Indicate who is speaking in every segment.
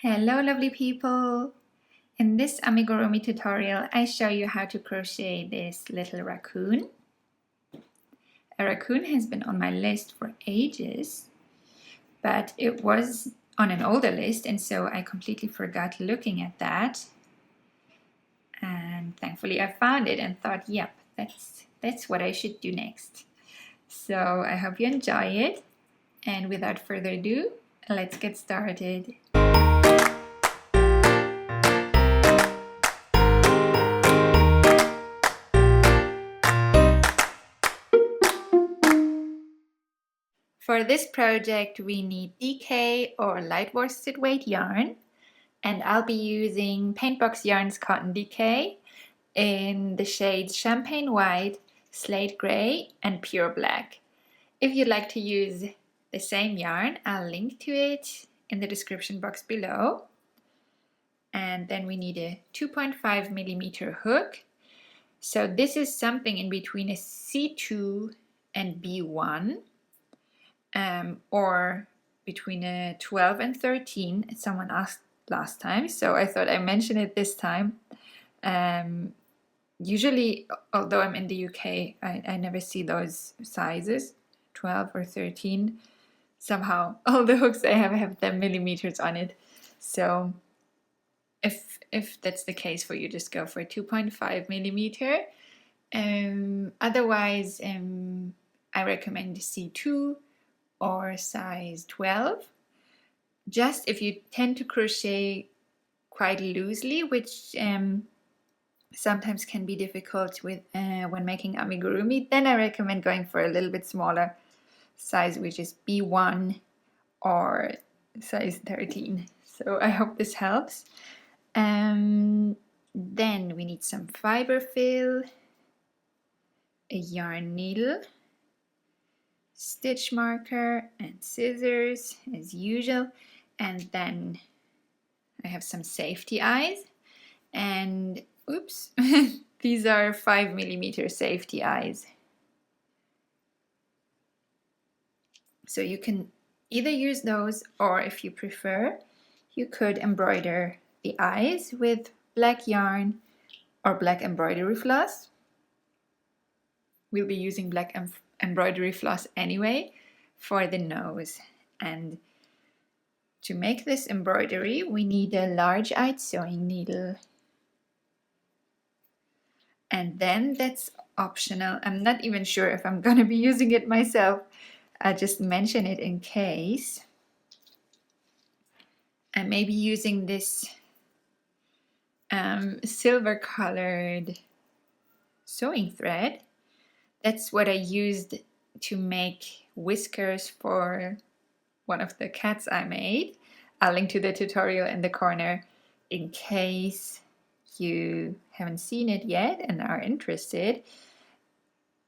Speaker 1: Hello lovely people! In this amigurumi tutorial I show you how to crochet this little raccoon. A raccoon has been on my list for ages, but it was on an older list and so I completely forgot looking at that. And thankfully I found it and thought, yep, that's what I should do next. So I hope you enjoy it, and without further ado, let's get started. For this project we need DK or light worsted weight yarn, and I'll be using Paintbox Yarns Cotton DK in the shades Champagne White, Slate Grey and Pure Black. If you'd like to use the same yarn, I'll link to it in the description box below. And then we need a 2.5mm hook. So this is something in between a C2 and B1. Or between a 12 and 13, someone asked last time, so I thought I mentioned it this time. Usually, although I'm in the UK, I never see those sizes, 12 or 13. Somehow, all the hooks I have the millimeters on it. So if that's the case for you, just go for 2.5mm. Otherwise, I recommend C2 or size 12. Just if you tend to crochet quite loosely, which sometimes can be difficult with when making amigurumi, then I recommend going for a little bit smaller size, which is B1 or size 13. So I hope this helps. Then we need some fiber fill, a yarn needle, stitch marker and scissors as usual, and then I have some safety eyes, and oops, these are 5mm safety eyes. So you can either use those, or if you prefer, you could embroider the eyes with black yarn or black embroidery floss. We'll be using black embroidery floss anyway for the nose. And to make this embroidery we need a large-eyed sewing needle, and then that's optional. I'm not even sure if I'm gonna be using it myself. I just mention it in case. I may be using this silver colored sewing thread. That's what I used to make whiskers for one of the cats I made. I'll link to the tutorial in the corner in case you haven't seen it yet and are interested.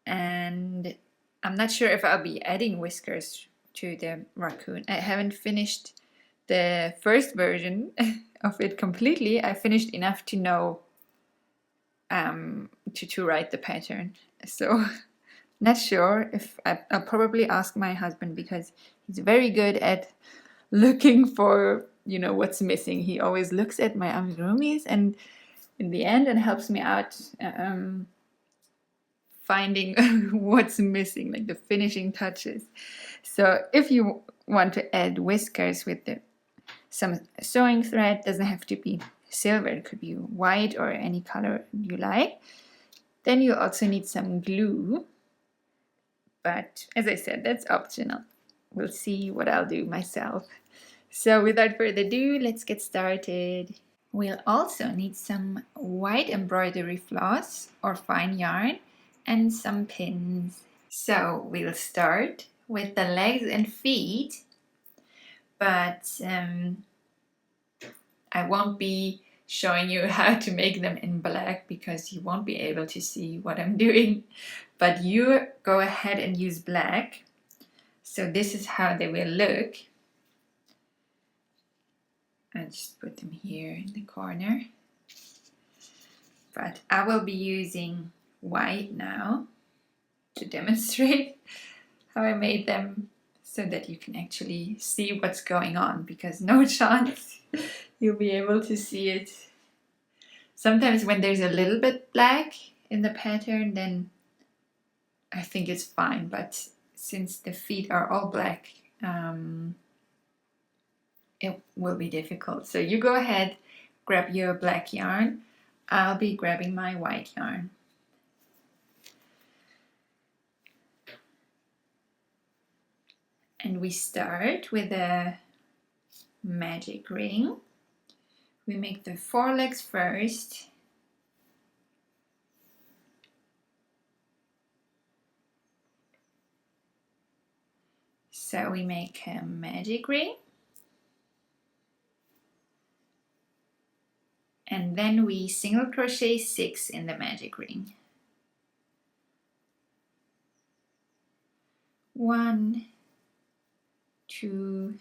Speaker 1: And I'm not sure if I'll be adding whiskers to the raccoon. I haven't finished the first version of it completely. I finished enough to know to write the pattern. So not sure if I'll probably ask my husband, because he's very good at looking for, you know, what's missing. He always looks at my amigurumis and in the end and helps me out finding what's missing, like the finishing touches. So if you want to add whiskers with some sewing thread, doesn't have to be silver, it could be white or any color you like. Then you also need some glue, but as I said, that's optional. We'll see what I'll do myself. So without further ado, let's get started. We'll also need some white embroidery floss or fine yarn and some pins. So we'll start with the legs and feet, but I won't be showing you how to make them in black because you won't be able to see what I'm doing, but you go ahead and use black. So this is how they will look. I just put them here in the corner, but I will be using white now to demonstrate how I made them, so that you can actually see what's going on, because no chance you'll be able to see it. Sometimes when there's a little bit black in the pattern, then I think it's fine, but since the feet are all black, it will be difficult. So you go ahead, grab your black yarn. I'll be grabbing my white yarn. And we start with a magic ring. We make the forelegs first. So we make a magic ring. And then we single crochet 6 in the magic ring. 1, 2,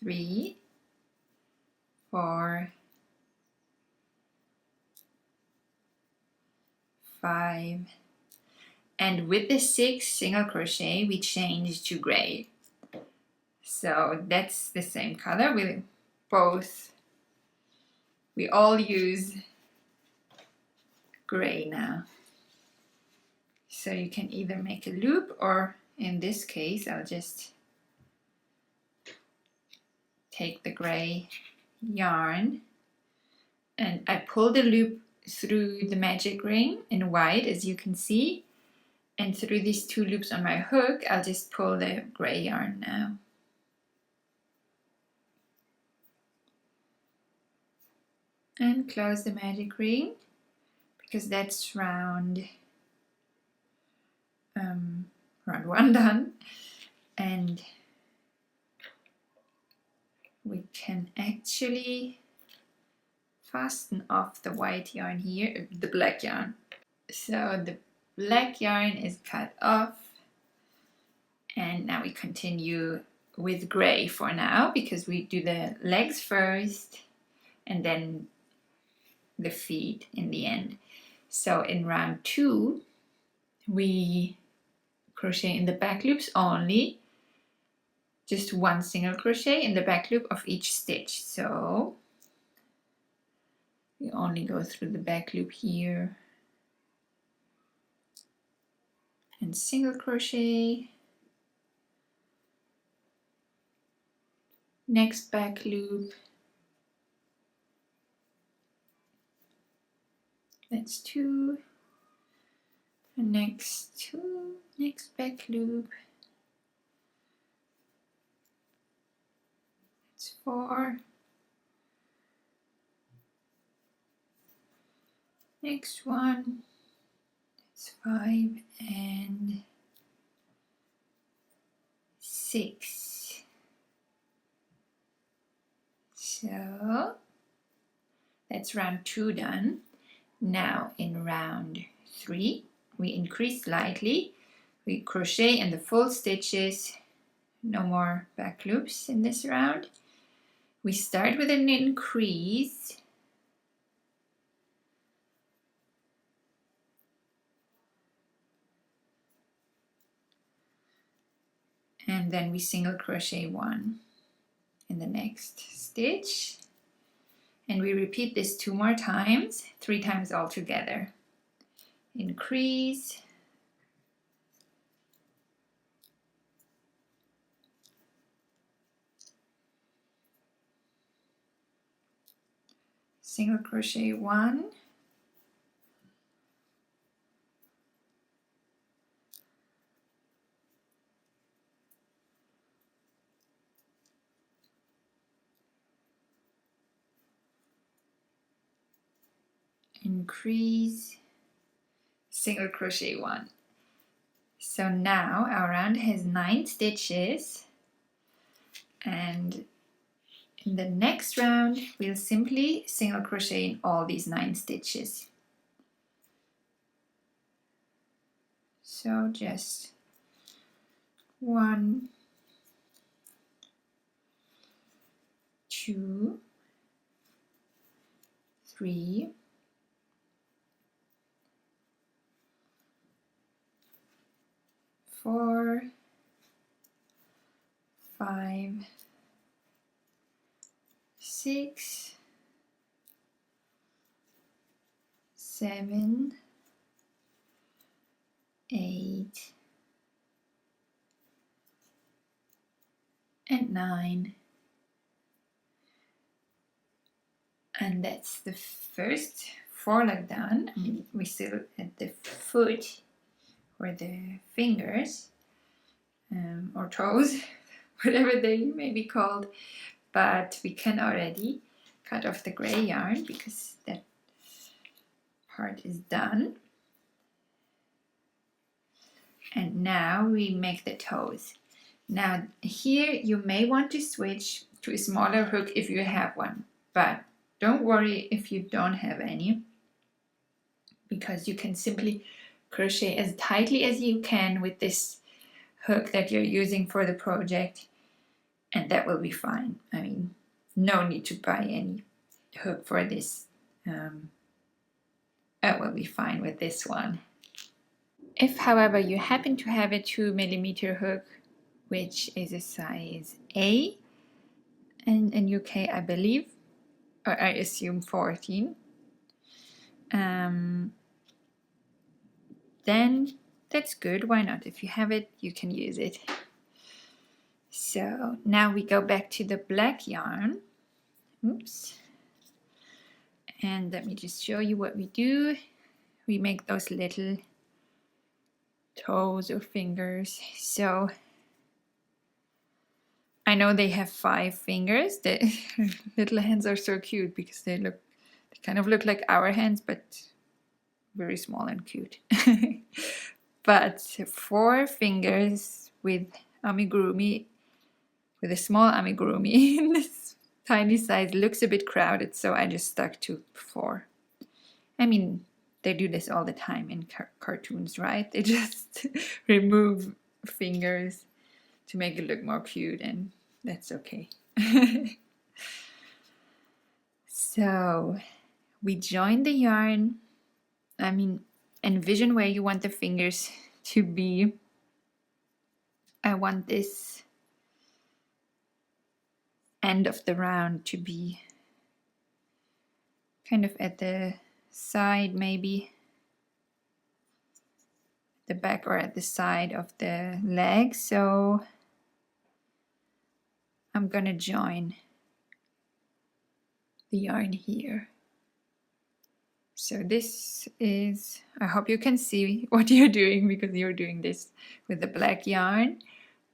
Speaker 1: 3, 4, 5, and with the 6 single crochet we change to gray. So that's the same color. We all use gray now. So you can either make a loop, or in this case I'll just take the gray yarn and I pull the loop through the magic ring in white, as you can see, and through these 2 loops on my hook I'll just pull the gray yarn now. And close the magic ring, because that's round 1 done. And we can actually fasten off the white yarn here, the black yarn. So the black yarn is cut off, and now we continue with gray for now, because we do the legs first and then the feet in the end. So in round 2 we crochet in the back loops only, just 1 single crochet in the back loop of each stitch. So we only go through the back loop here and single crochet, next back loop, that's 2, and next 2, next back loop, that's 4, next one, that's 5 and 6. So that's round 2 done. Now in round 3 we increase slightly. We crochet in the full stitches, no more back loops in this round. We start with an increase, and then we single crochet 1 in the next stitch, and we repeat this 2 more times, 3 times all together. Increase, single crochet 1, increase, single crochet 1. So now our round has 9 stitches, and in the next round we'll simply single crochet in all these 9 stitches. So just 1, 2, 3, 4, 5, 6, 7, 8, and 9. And that's the first foreleg done. I mean, we still at the foot or the fingers or toes, whatever they may be called. But we can already cut off the gray yarn because that part is done. And now we make the toes. Now here you may want to switch to a smaller hook if you have one, but don't worry if you don't have any, because you can simply crochet as tightly as you can with this hook that you're using for the project, and that will be fine. I mean, no need to buy any hook for this. That will be fine with this one. If, however, you happen to have a 2mm hook, which is a size A, and in UK I believe, or I assume 14, then that's good. Why not? If you have it, you can use it. So now we go back to the black yarn. Oops. And let me just show you what we do. We make those little toes or fingers. So I know they have 5 fingers. The little hands are so cute because they kind of look like our hands, but very small and cute. But 4 fingers with amigurumi, with a small amigurumi in this tiny size, looks a bit crowded, so I just stuck to 4. I mean, they do this all the time in cartoons, right? They just remove fingers to make it look more cute, and that's okay. So we join the yarn. I mean, envision where you want the fingers to be. I want this end of the round to be kind of at the side, maybe the back or at the side of the leg. So I'm gonna join the yarn here. So this is, I hope you can see what you're doing because you're doing this with the black yarn,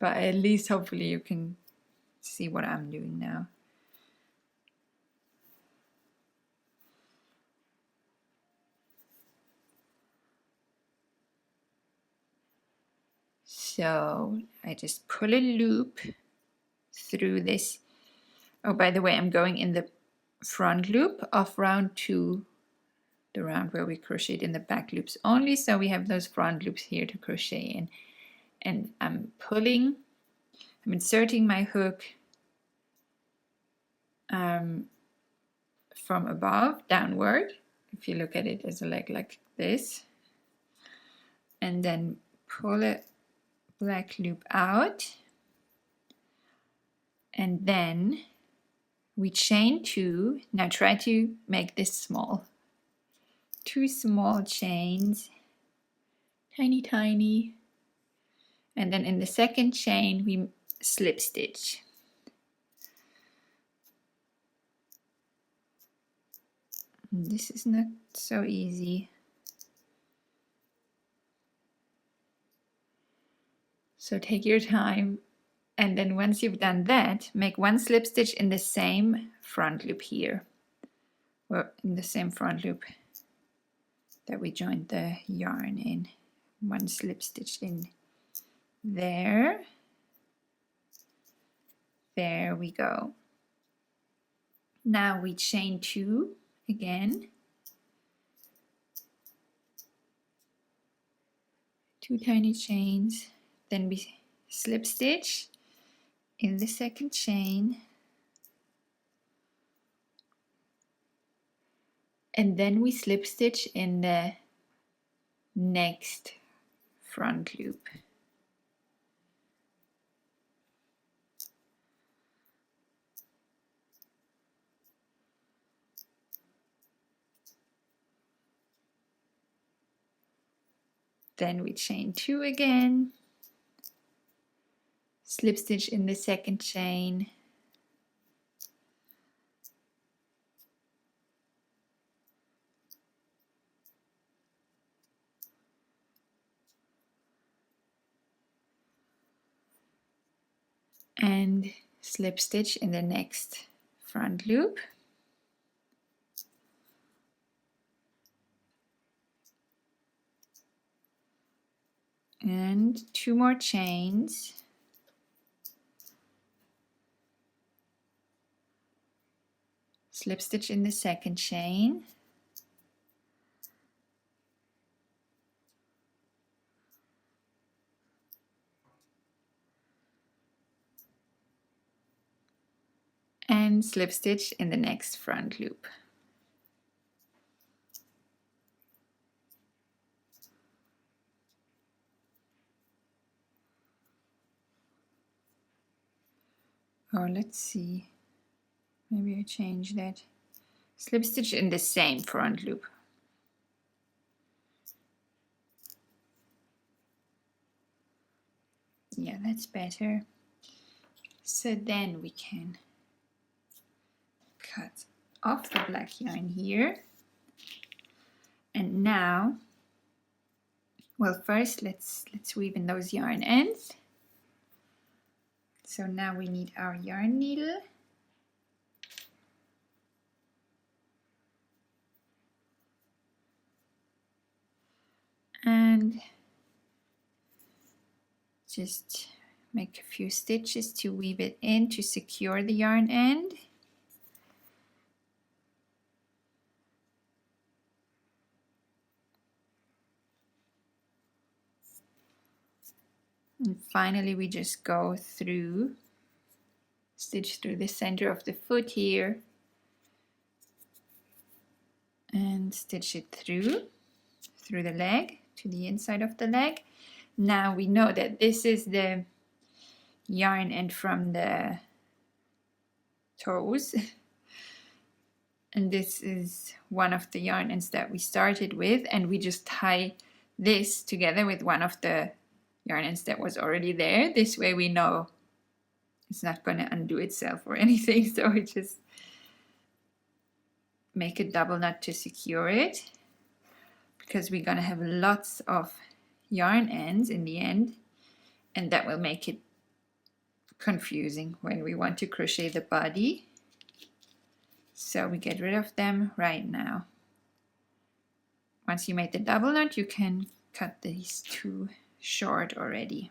Speaker 1: but at least hopefully you can see what I'm doing now. So I just pull a loop through this. Oh, by the way, I'm going in the front loop of round 2, the round where we crocheted in the back loops only, so we have those front loops here to crochet in. And I'm inserting my hook from above downward, if you look at it as a leg like this, and then pull a black loop out, and then we chain 2. Now try to make this small. 2 small chains, tiny, and then in the second chain we slip stitch. This is not so easy. So take your time, and then once you've done that, make 1 slip stitch in the same front loop here, or in the same front loop that we joined the yarn in. 1 slip stitch in there. There we go. Now we chain 2 again. 2 tiny chains. Then we slip stitch in the second chain. And then we slip stitch in the next front loop. Then we chain 2 again, slip stitch in the second chain, and slip stitch in the next front loop. And 2 more chains. Slip stitch in the second chain. And slip stitch in the next front loop. Or let's see, maybe I change that. Slip stitch in the same front loop. Yeah, that's better. So then we can cut off the black yarn here. And now, well, first let's weave in those yarn ends. So now we need our yarn needle. And just make a few stitches to weave it in to secure the yarn end. And finally we just go through, stitch through the center of the foot here and stitch it through the leg, to the inside of the leg. Now we know that this is the yarn end from the toes. And this is one of the yarn ends that we started with, and we just tie this together with one of the yarn ends that was already there. This way we know it's not going to undo itself or anything, so we just make a double knot to secure it, because we're going to have lots of yarn ends in the end, and that will make it confusing when we want to crochet the body. So we get rid of them right now. Once you made the double knot, you can cut these 2 short already.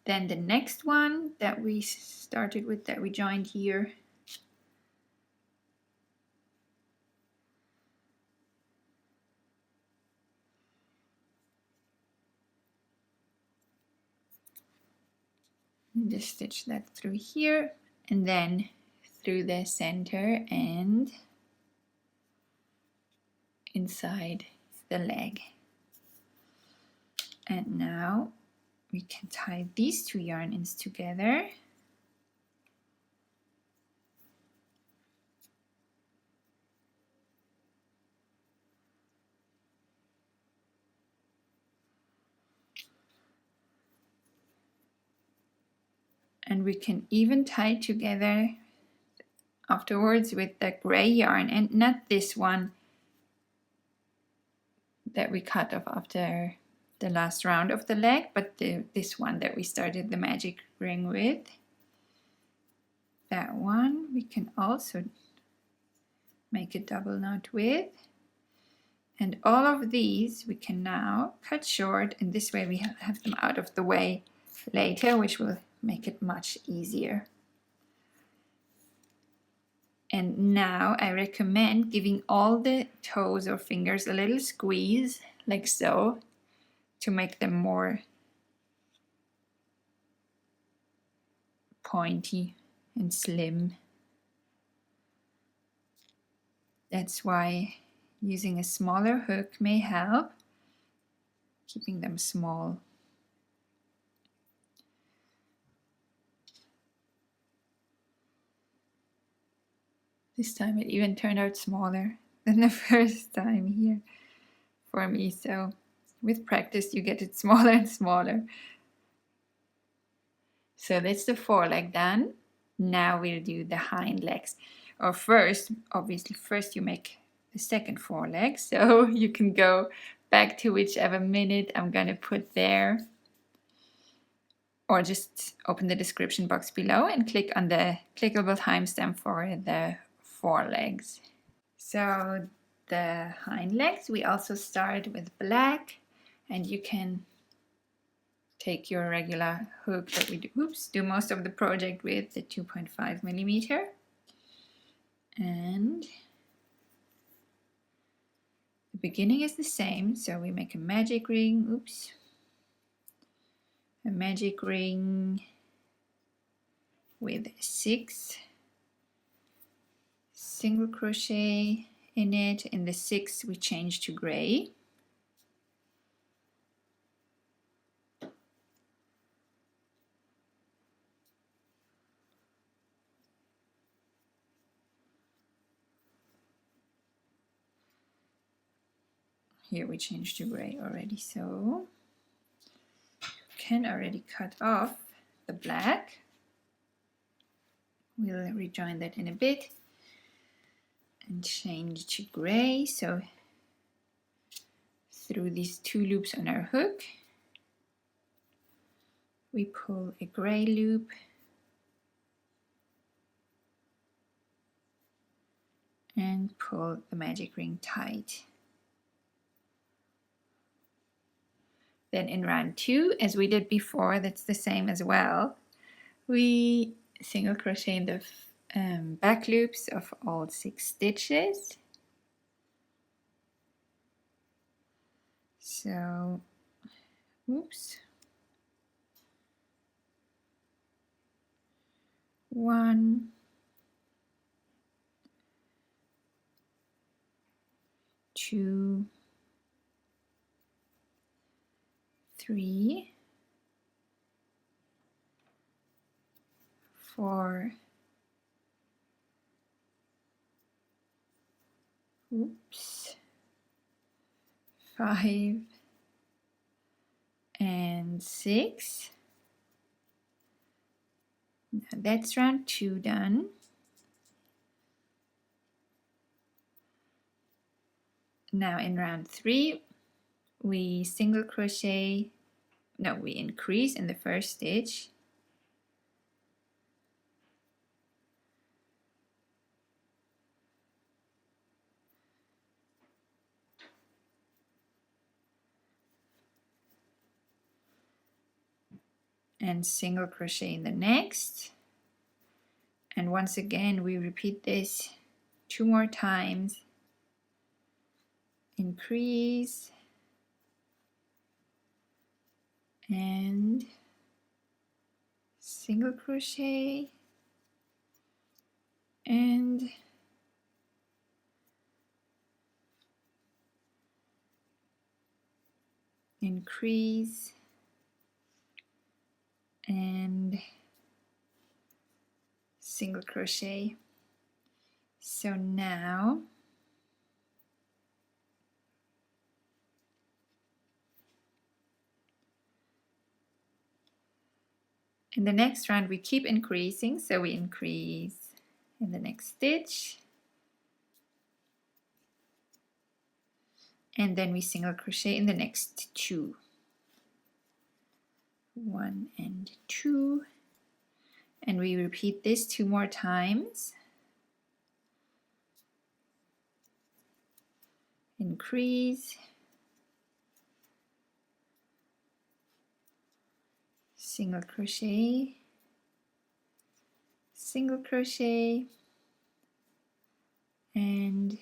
Speaker 1: Then the next one that we started with, that we joined here, just stitch that through here and then through the center and inside the leg. And now we can tie these 2 yarn ends together. And we can even tie together afterwards with the gray yarn, and not this one that we cut off after the last round of the leg, but this one that we started the magic ring with. That one we can also make a double knot with. And all of these we can now cut short, and this way we have them out of the way later, which will make it much easier. And now I recommend giving all the toes or fingers a little squeeze, like so, to make them more pointy and slim. That's why using a smaller hook may help, keeping them small. This time it even turned out smaller than the first time here. for me, so with practice you get it smaller and smaller. So that's the foreleg done. Now we'll do the hind legs. Or first, obviously first you make the second foreleg, so you can go back to whichever minute I'm gonna put there, or just open the description box below and click on the clickable timestamp for the forelegs. So the hind legs, we also start with black, and you can take your regular hook that we do most of the project with, the 2.5 millimeter, and the beginning is the same, so we make a magic ring, a magic ring with 6 single crochet in it. In the 6th we change to gray. Here we change to gray already, so you can already cut off the black. We'll rejoin that in a bit and change to gray. So through these 2 loops on our hook, we pull a gray loop and pull the magic ring tight. Then in round 2, as we did before, that's the same as well, we single crochet in the back loops of all 6 stitches. So, 1, 2, 3, 4, 5, and 6. Now that's round 2 done. Now in round 3 we single crochet, we increase in the first stitch, and single crochet in the next, and once again we repeat this 2 more times. Increase and single crochet and increase and single crochet. So now in the next round we keep increasing, so we increase in the next stitch, and then we single crochet in the next 2. 1 and 2, and we repeat this 2 more times. Increase, single crochet, single crochet, and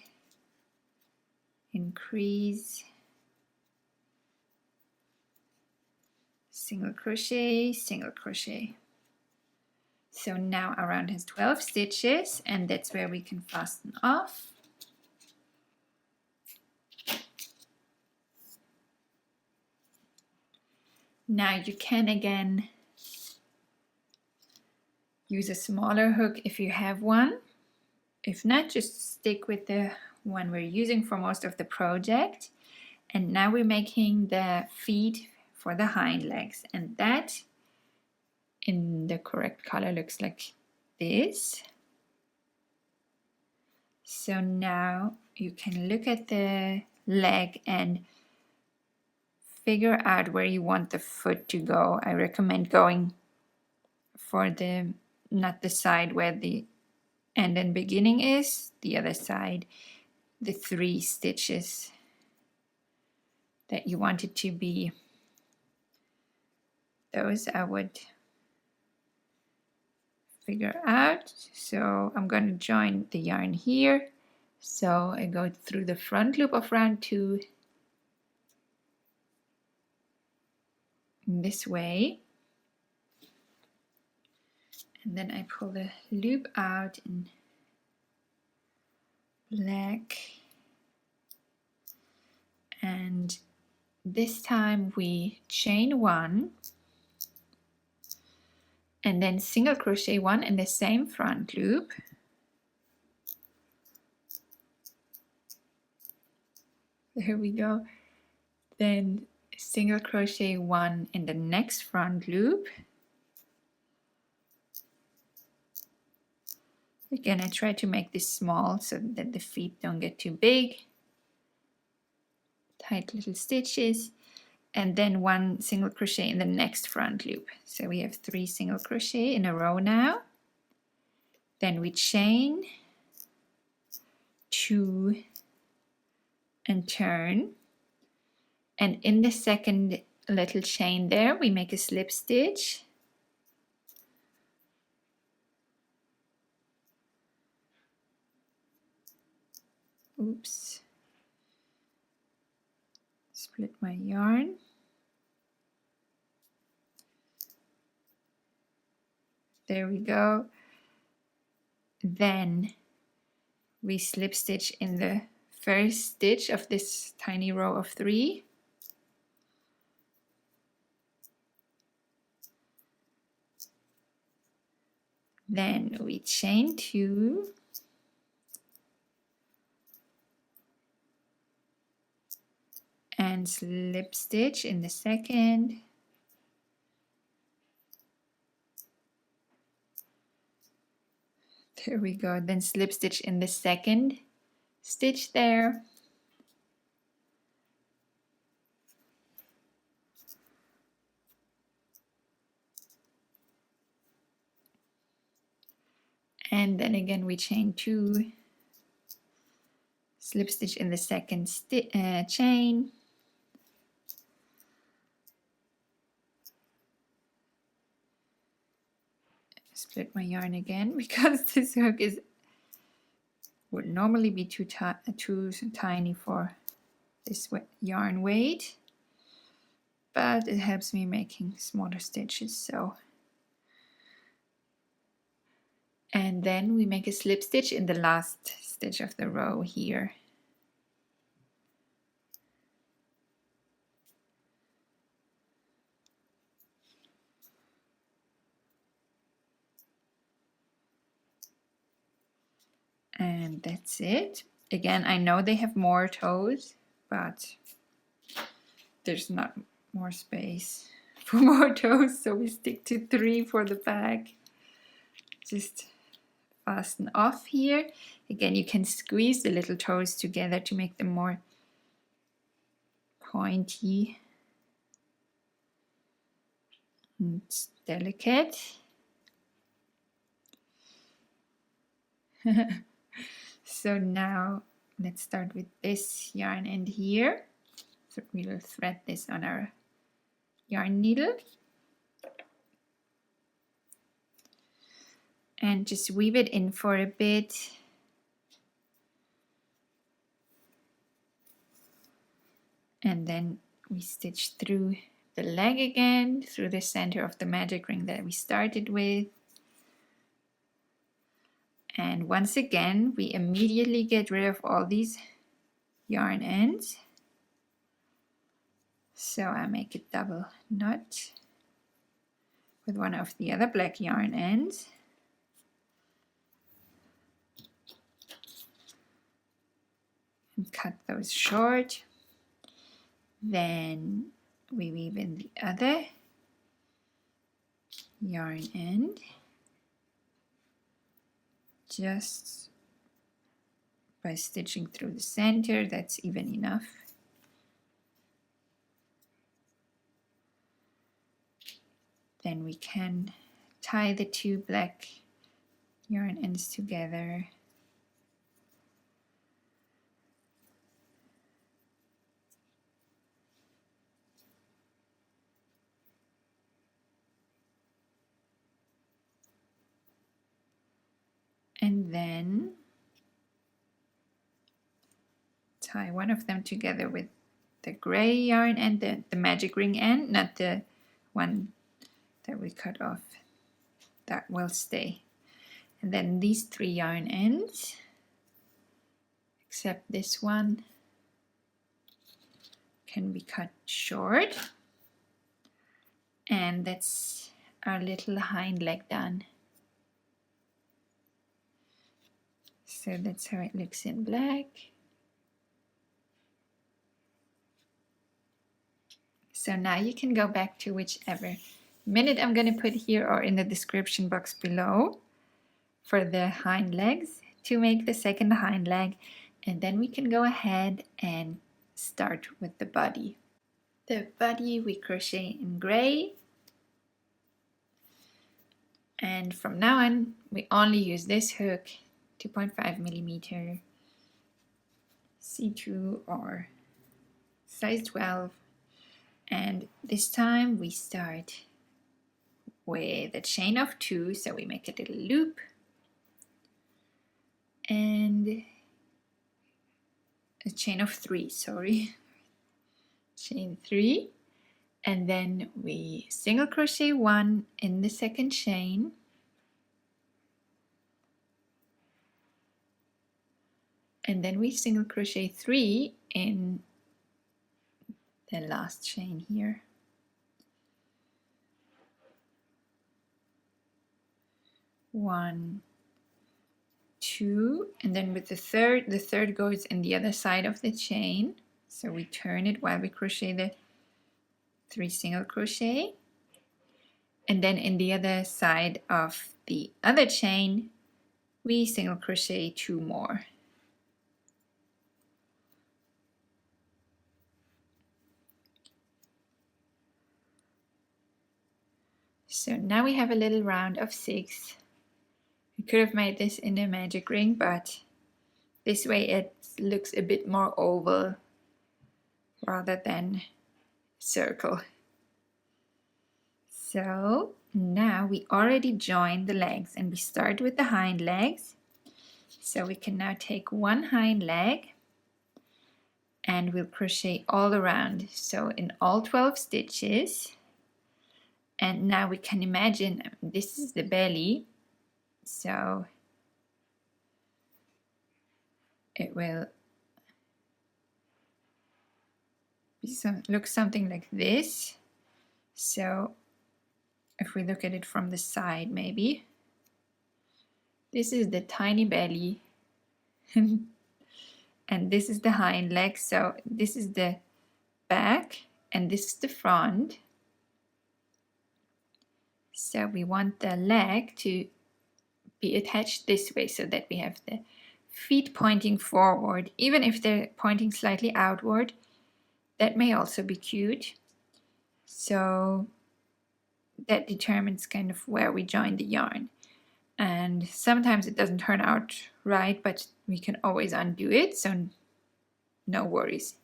Speaker 1: increase, single crochet, single crochet. So now our round has 12 stitches, and that's where we can fasten off. Now you can again use a smaller hook if you have one. If not, just stick with the one we're using for most of the project. And now we're making the feet for the hind legs, and that in the correct color looks like this. So now you can look at the leg and figure out where you want the foot to go. I recommend going for the, not the side where the end and beginning is, the other side, the 3 stitches that you want it to be. Those I would figure out. So I'm going to join the yarn here. So I go through the front loop of round 2 this way. And then I pull the loop out in black. And this time we chain 1 and then single crochet 1 in the same front loop. There we go. Then single crochet 1 in the next front loop. Again, I try to make this small so that the feet don't get too big. Tight little stitches, and then 1 single crochet in the next front loop. So we have 3 single crochet in a row now. Then we chain 2 and turn, and in the second little chain there we make a slip stitch. Oops. Split my yarn. There we go. Then we slip stitch in the first stitch of this tiny row of 3. Then we chain 2. And slip stitch in the second. There we go. Then slip stitch in the second stitch there. And then again we chain 2, slip stitch in the second chain. Split my yarn again because this hook would normally be too tiny for this yarn weight, but it helps me making smaller stitches. So, and then we make a slip stitch in the last stitch of the row here. And that's it. Again, I know they have more toes, but there's not more space for more toes, so we stick to 3 for the back. Just fasten off here. Again, you can squeeze the little toes together to make them more pointy and delicate. So now let's start with this yarn end here. So we will thread this on our yarn needle and just weave it in for a bit. And then we stitch through the leg again, through the center of the magic ring that we started with. And once again, we immediately get rid of all these yarn ends. So I make a double knot with one of the other black yarn ends. And cut those short. Then we weave in the other yarn end, just by stitching through the center. That's even enough. Then we can tie the two black yarn ends together. And then tie one of them together with the gray yarn and the magic ring end, not the one that we cut off. That will stay. And then these three yarn ends, except this one, can be cut short. And that's our little hind leg done. So that's how it looks in black. So now you can go back to whichever minute I'm going to put here or in the description box below for the hind legs to make the second hind leg, and then we can go ahead and start with the body. The body we crochet in gray, and from now on we only use this hook, 2.5 millimeter C2 or size 12, and this time we start with a chain of 2, so we make a little loop and a chain of 3, sorry, chain 3, and then we single crochet 1 in the second chain, and then we single crochet 3 in the last chain here. One, 2, and then with the third goes in the other side of the chain, so we turn it while we crochet the 3 single crochet, and then in the other side of the other chain we single crochet 2 more. So now we have a little round of 6. We could have made this in a magic ring, but this way it looks a bit more oval rather than circle. So now we already joined the legs and we start with the hind legs. So we can now take one hind leg and we'll crochet all around. So in all 12 stitches. And now we can imagine this is the belly, so it will look something like this. So if we look at it from the side, maybe this is the tiny belly and this is the hind leg, so this is the back and this is the front. So we want the leg to be attached this way so that we have the feet pointing forward. Even if they're pointing slightly outward, that may also be cute. So that determines kind of where we join the yarn. And sometimes it doesn't turn out right, but we can always undo it, so no worries.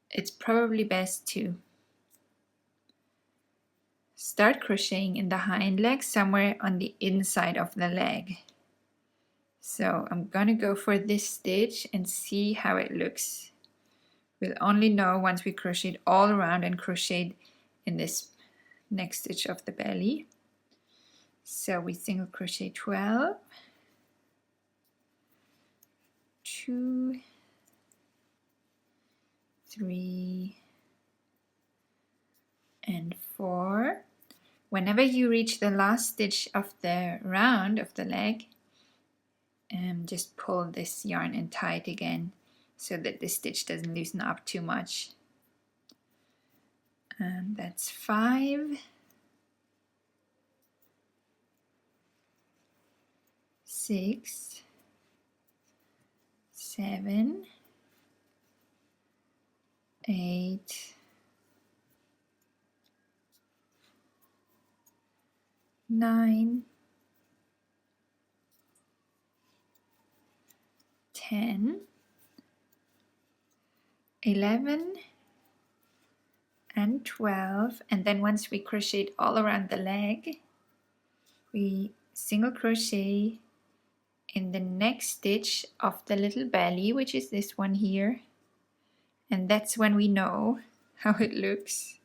Speaker 1: It's probably best to start crocheting in the hind leg somewhere on the inside of the leg. So I'm gonna go for this stitch and see how it looks. We'll only know once we crocheted all around and crocheted in this next stitch of the belly. So we single crochet 12, 2, 3, and 4. Whenever you reach the last stitch of the round of the leg, and just pull this yarn in tight again so that the stitch doesn't loosen up too much. And that's 5, 6, 7, 8, 9, 10, 11, and 12. And then once we crochet all around the leg, we single crochet in the next stitch of the little belly, which is this one here. And that's when we know how it looks,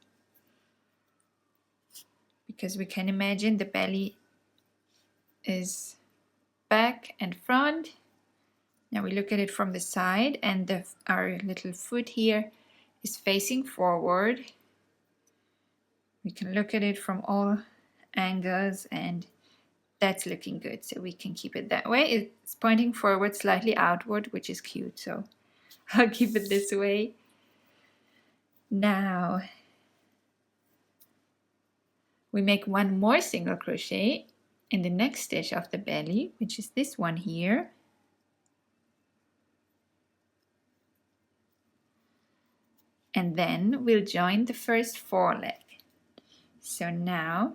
Speaker 1: because we can imagine the belly is back and front. Now we look at it from the side, and our little foot here is facing forward. We can look at it from all angles, and that's looking good, so we can keep it that way. It's pointing forward, slightly outward, which is cute, so I'll keep it this way. Now we make one more single crochet in the next stitch of the belly, which is this one here. And then we'll join the first foreleg. So now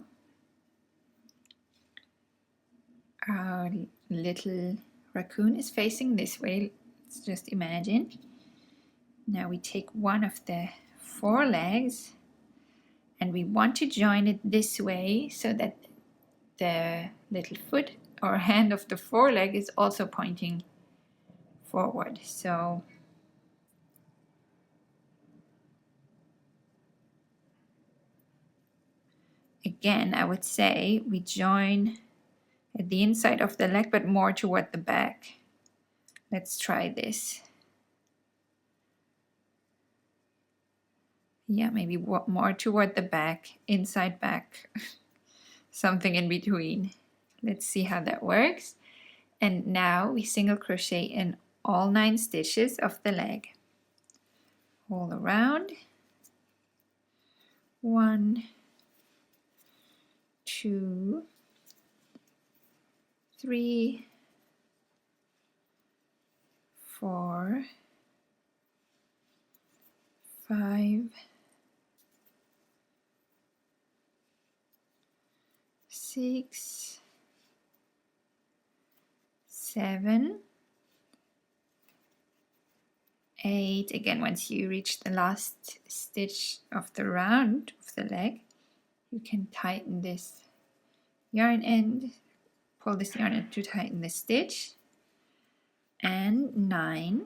Speaker 1: our little raccoon is facing this way. Let's just imagine. Now we take one of the forelegs and we want to join it this way so that the little foot or hand of the foreleg is also pointing forward. So again, I would say we join at the inside of the leg, but more toward the back. Let's try this. Yeah, maybe more toward the back, inside back, something in between. Let's see how that works. And now we single crochet in all 9 stitches of the leg. All around. 1, 2, 3, 4, 5, 6, 7, 8. Again, once you reach the last stitch of the round of the leg, you can tighten this yarn end, pull this yarn end to tighten the stitch. And 9.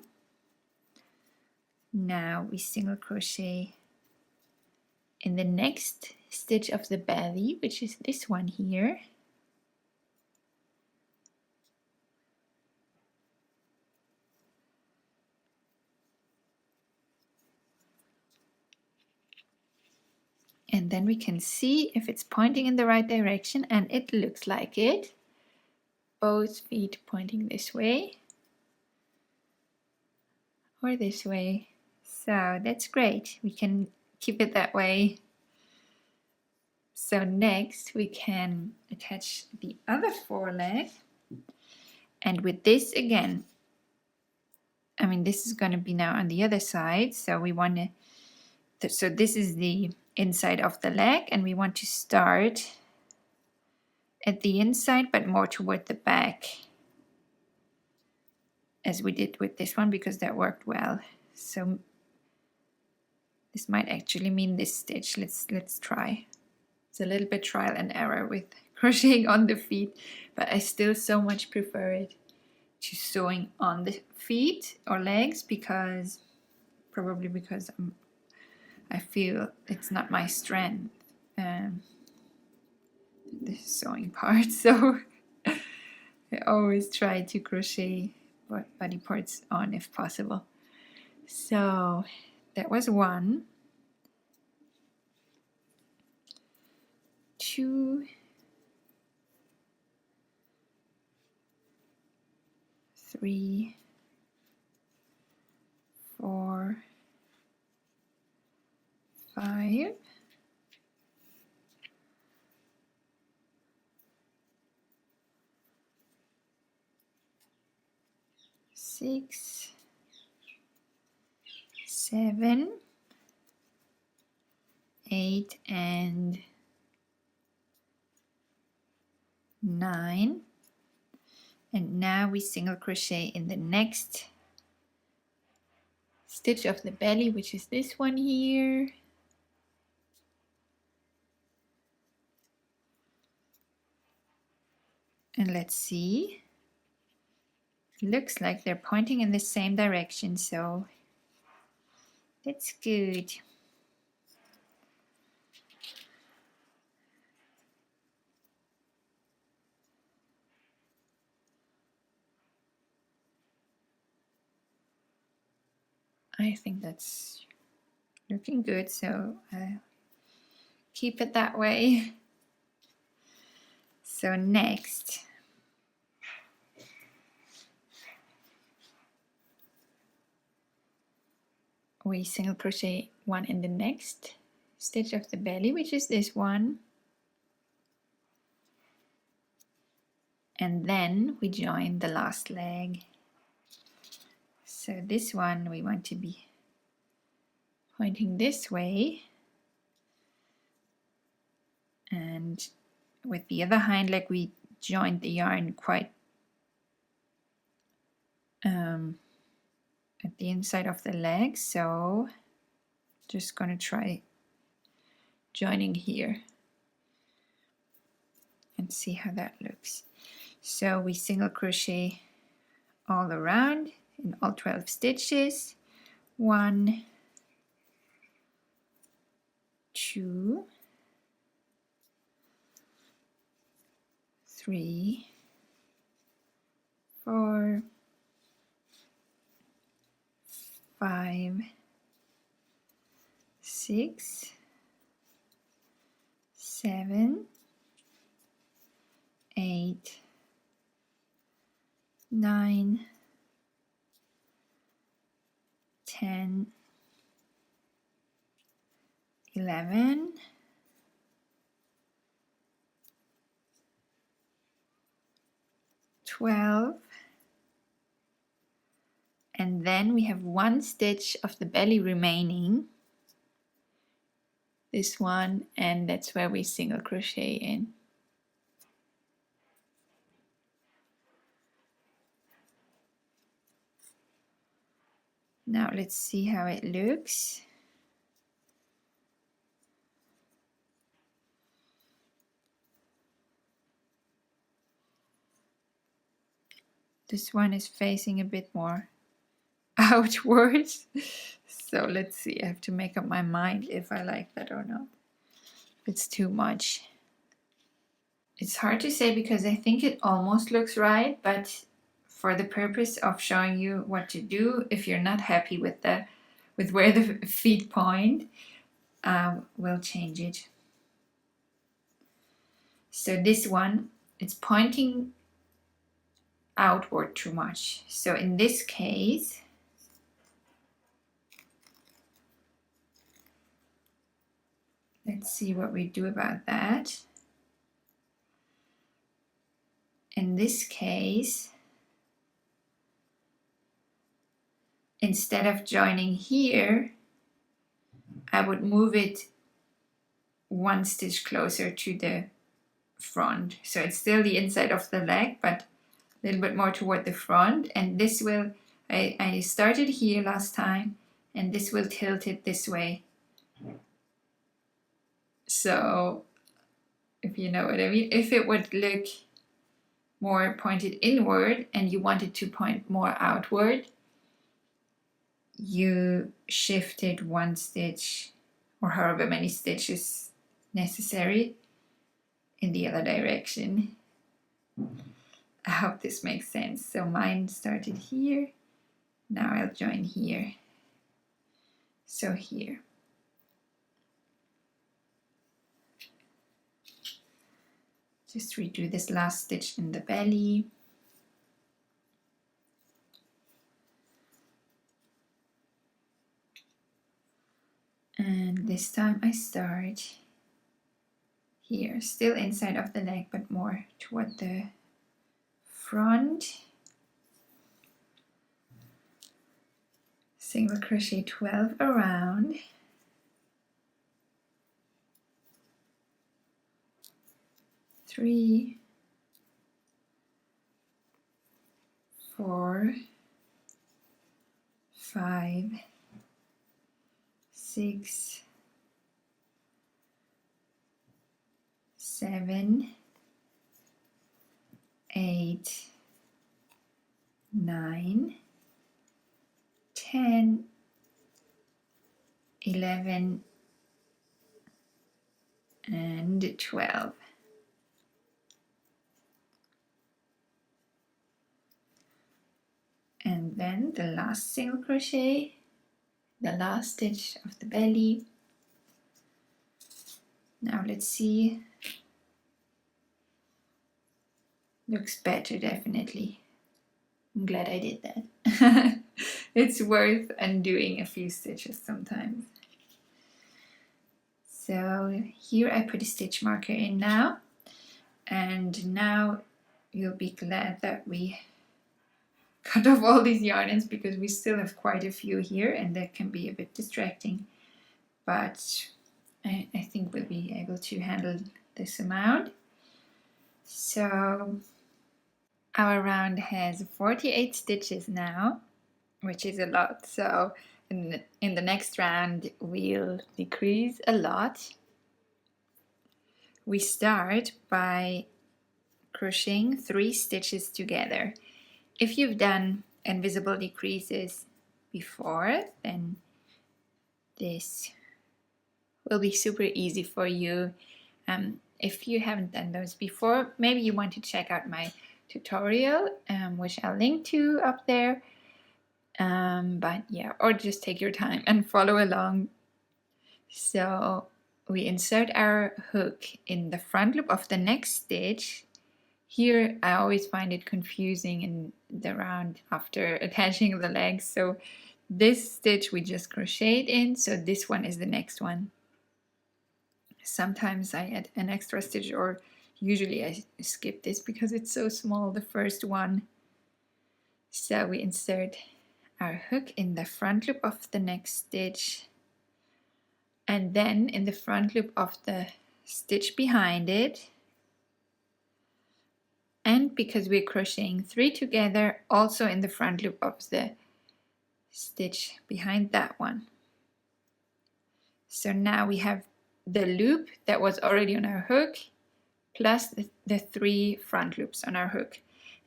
Speaker 1: Now we single crochet in the next stitch of the belly, which is this one here. And then we can see if it's pointing in the right direction, and it looks like it. Both feet pointing this way or this way. So that's great. We can keep it that way. So next we can attach the other foreleg. And with this again, I mean, this is going to be now on the other side. So we want to, so this is the inside of the leg, and we want to start at the inside but more toward the back, as we did with this one, because that worked well. So this might actually mean this stitch. Let's try. It's a little bit trial and error with crocheting on the feet, but I still so much prefer it to sewing on the feet or legs, because probably because I feel it's not my strength, the sewing part, so I always try to crochet body parts on if possible. So that was 1, 2, 3, 4, 5, 6, 7, 8, and 9. And now we single crochet in the next stitch of the belly, which is this one here. And let's see. Looks like they're pointing in the same direction, so that's good. I think that's looking good, so I'll keep it that way. So next, we single crochet one in the next stitch of the belly, which is this one. And then we join the last leg. So this one we want to be pointing this way, and with the other hind leg we joined the yarn quite at the inside of the leg, so just gonna try joining here and see how that looks. So we single crochet all around in all 12 stitches. 1, 2, 3, 4, 5, 6, 7, 8, 9, 10, 11, 12, and then we have one stitch of the belly remaining, this one, and that's where we single crochet in. Now let's see how it looks. This one is facing a bit more outwards. So let's see, I have to make up my mind if I like that or not. It's too much. It's hard to say because I think it almost looks right, but for the purpose of showing you what to do, if you're not happy with where the feet point, we'll change it. So this one, it's pointing outward too much. So in this case, let's see what we do about that. In this case, instead of joining here, I would move it one stitch closer to the front. So it's still the inside of the leg, but a little bit more toward the front. And this will, I started here last time, and this will tilt it this way. So if you know what I mean, if it would look more pointed inward and you want it to point more outward, you shifted one stitch or however many stitches necessary in the other direction. I hope this makes sense. So mine started here. Now I'll join here. So here. Just redo this last stitch in the belly. this time I start here, still inside of the leg, but more toward the front. Single crochet 12 around. Three, 4, 5, 6, 7, 8, 9, 10, 11, and 12. And then the last single crochet, the last stitch of the belly. Now let's see. Looks better, definitely. I'm glad I did that. It's worth undoing a few stitches sometimes. So here I put a stitch marker in now, and now you'll be glad that we cut off all these yarn ends, because we still have quite a few here and that can be a bit distracting, but I think we'll be able to handle this amount. So our round has 48 stitches now, which is a lot. So in the next round we'll decrease a lot. We start by crocheting 3 stitches together. If you've done invisible decreases before, then this will be super easy for you. If you haven't done those before, maybe you want to check out my tutorial, which I'll link to up there. But yeah, or just take your time and follow along. So we insert our hook in the front loop of the next stitch. Here I always find it confusing in the round after attaching the legs. So this stitch we just crocheted in, so this one is the next one. Sometimes I add an extra stitch, or usually I skip this because it's so small, the first one. So we insert our hook in the front loop of the next stitch, and then in the front loop of the stitch behind it. And because we're crocheting 3 together, also in the front loop of the stitch behind that one. So now we have the loop that was already on our hook, plus the 3 front loops on our hook.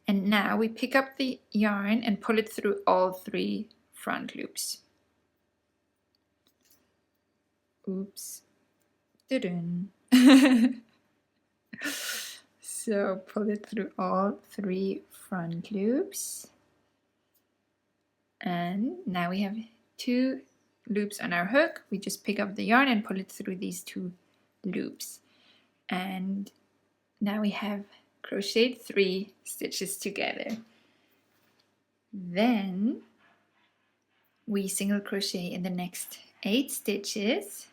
Speaker 1: And now we pick up the yarn and pull it through all 3 front loops. Oops. Dun. So pull it through all 3 front loops. And now we have 2 loops on our hook. We just pick up the yarn and pull it through these 2 loops. And now we have crocheted 3 stitches together. Then we single crochet in the next 8 stitches.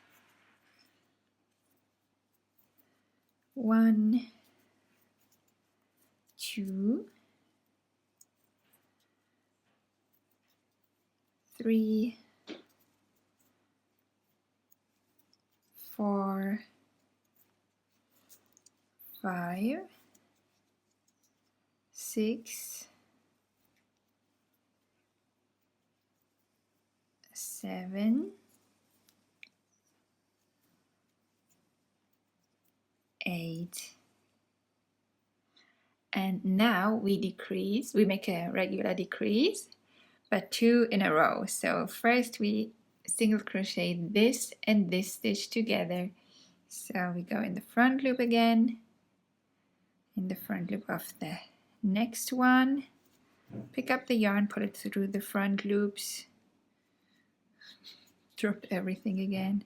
Speaker 1: 1, 2, 3, 4, 5, 6, 7, 8, and now we decrease. We make a regular decrease, but 2 in a row. So first we single crochet this and this stitch together. So we go in the front loop again, in the front loop of the next one, pick up the yarn, pull it through the front loops, dropped everything again.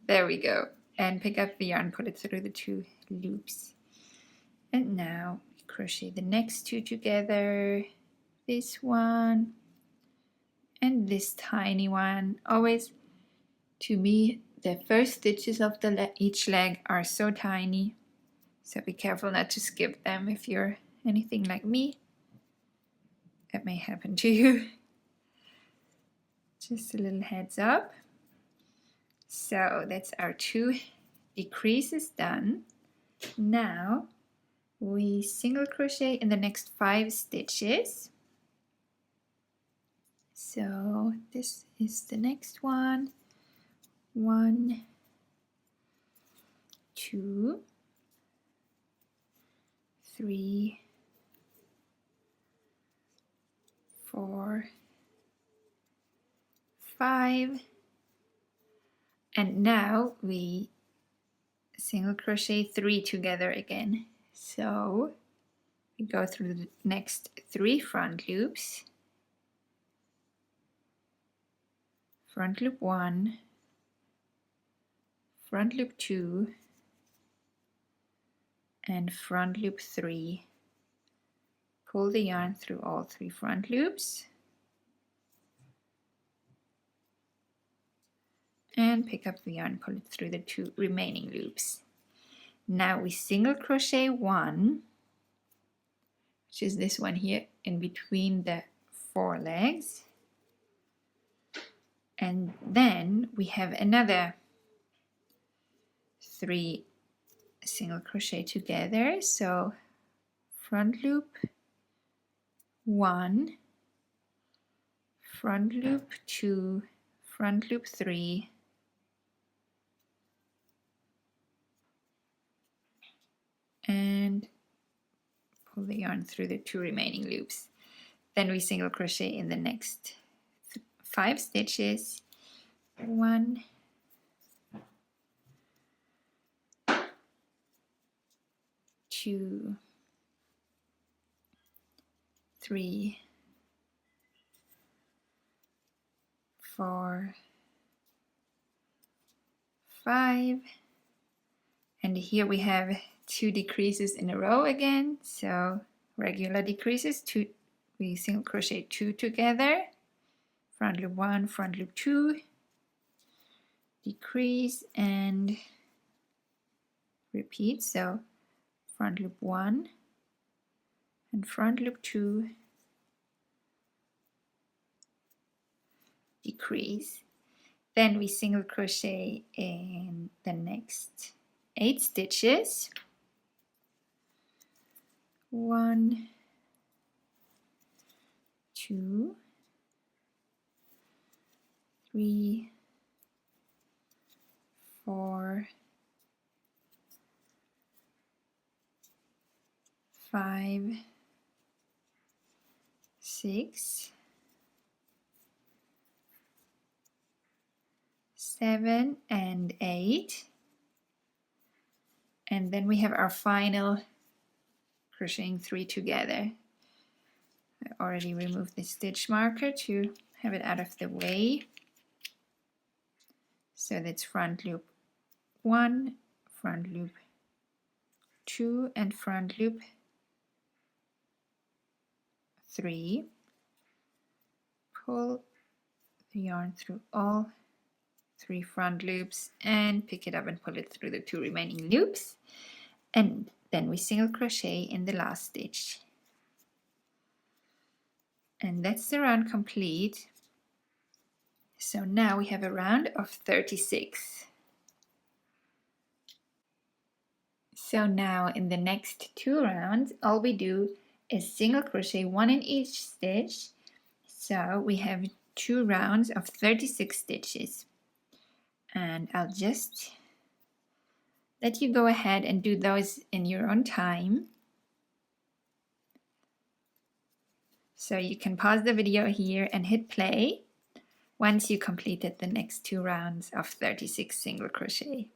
Speaker 1: There we go. And pick up the yarn, pull it through the 2 loops. And now we crochet the next 2 together, this one and this tiny one. Always To me, the first stitches of each leg are so tiny, so be careful not to skip them if you're anything like me. That may happen to you. Just a little heads up. So that's our 2 decreases done. Now we single crochet in the next 5 stitches. So this is the next one. 1, 2, 3, 4, 5, and now we single crochet 3 together again. So we go through the next 3 front loops. Front loop 1, front loop 2, and front loop 3. Pull the yarn through all 3 front loops and pick up the yarn, pull it through the 2 remaining loops. Now we single crochet 1, which is this one here in between the forelegs, and then we have another 3 single crochet together. So front loop 1, front loop 2, front loop 3, and pull the yarn through the 2 remaining loops. Then we single crochet in the next 5 stitches. 1, 2, 3, 4, 5, and here we have 2 decreases in a row again. So regular decreases, 2, we single crochet 2 together, front loop 1, front loop 2, decrease and repeat. So front loop 1 and front loop 2, decrease. Then we single crochet in the next 8 stitches. 1, 2, 3, 4, 5, 6, 7, and 8. And then we have our final crocheting 3 together. I already removed the stitch marker to have it out of the way. So that's front loop 1, front loop 2, and front loop 3. Pull the yarn through all 3 front loops and pick it up and pull it through the 2 remaining loops, and then we single crochet in the last stitch. And that's the round complete. So now we have a round of 36. So now in the next 2 rounds, all we do is single crochet 1 in each stitch. So we have 2 rounds of 36 stitches. And I'll just let you go ahead and do those in your own time. So you can pause the video here and hit play once you completed the next 2 rounds of 36 single crochet.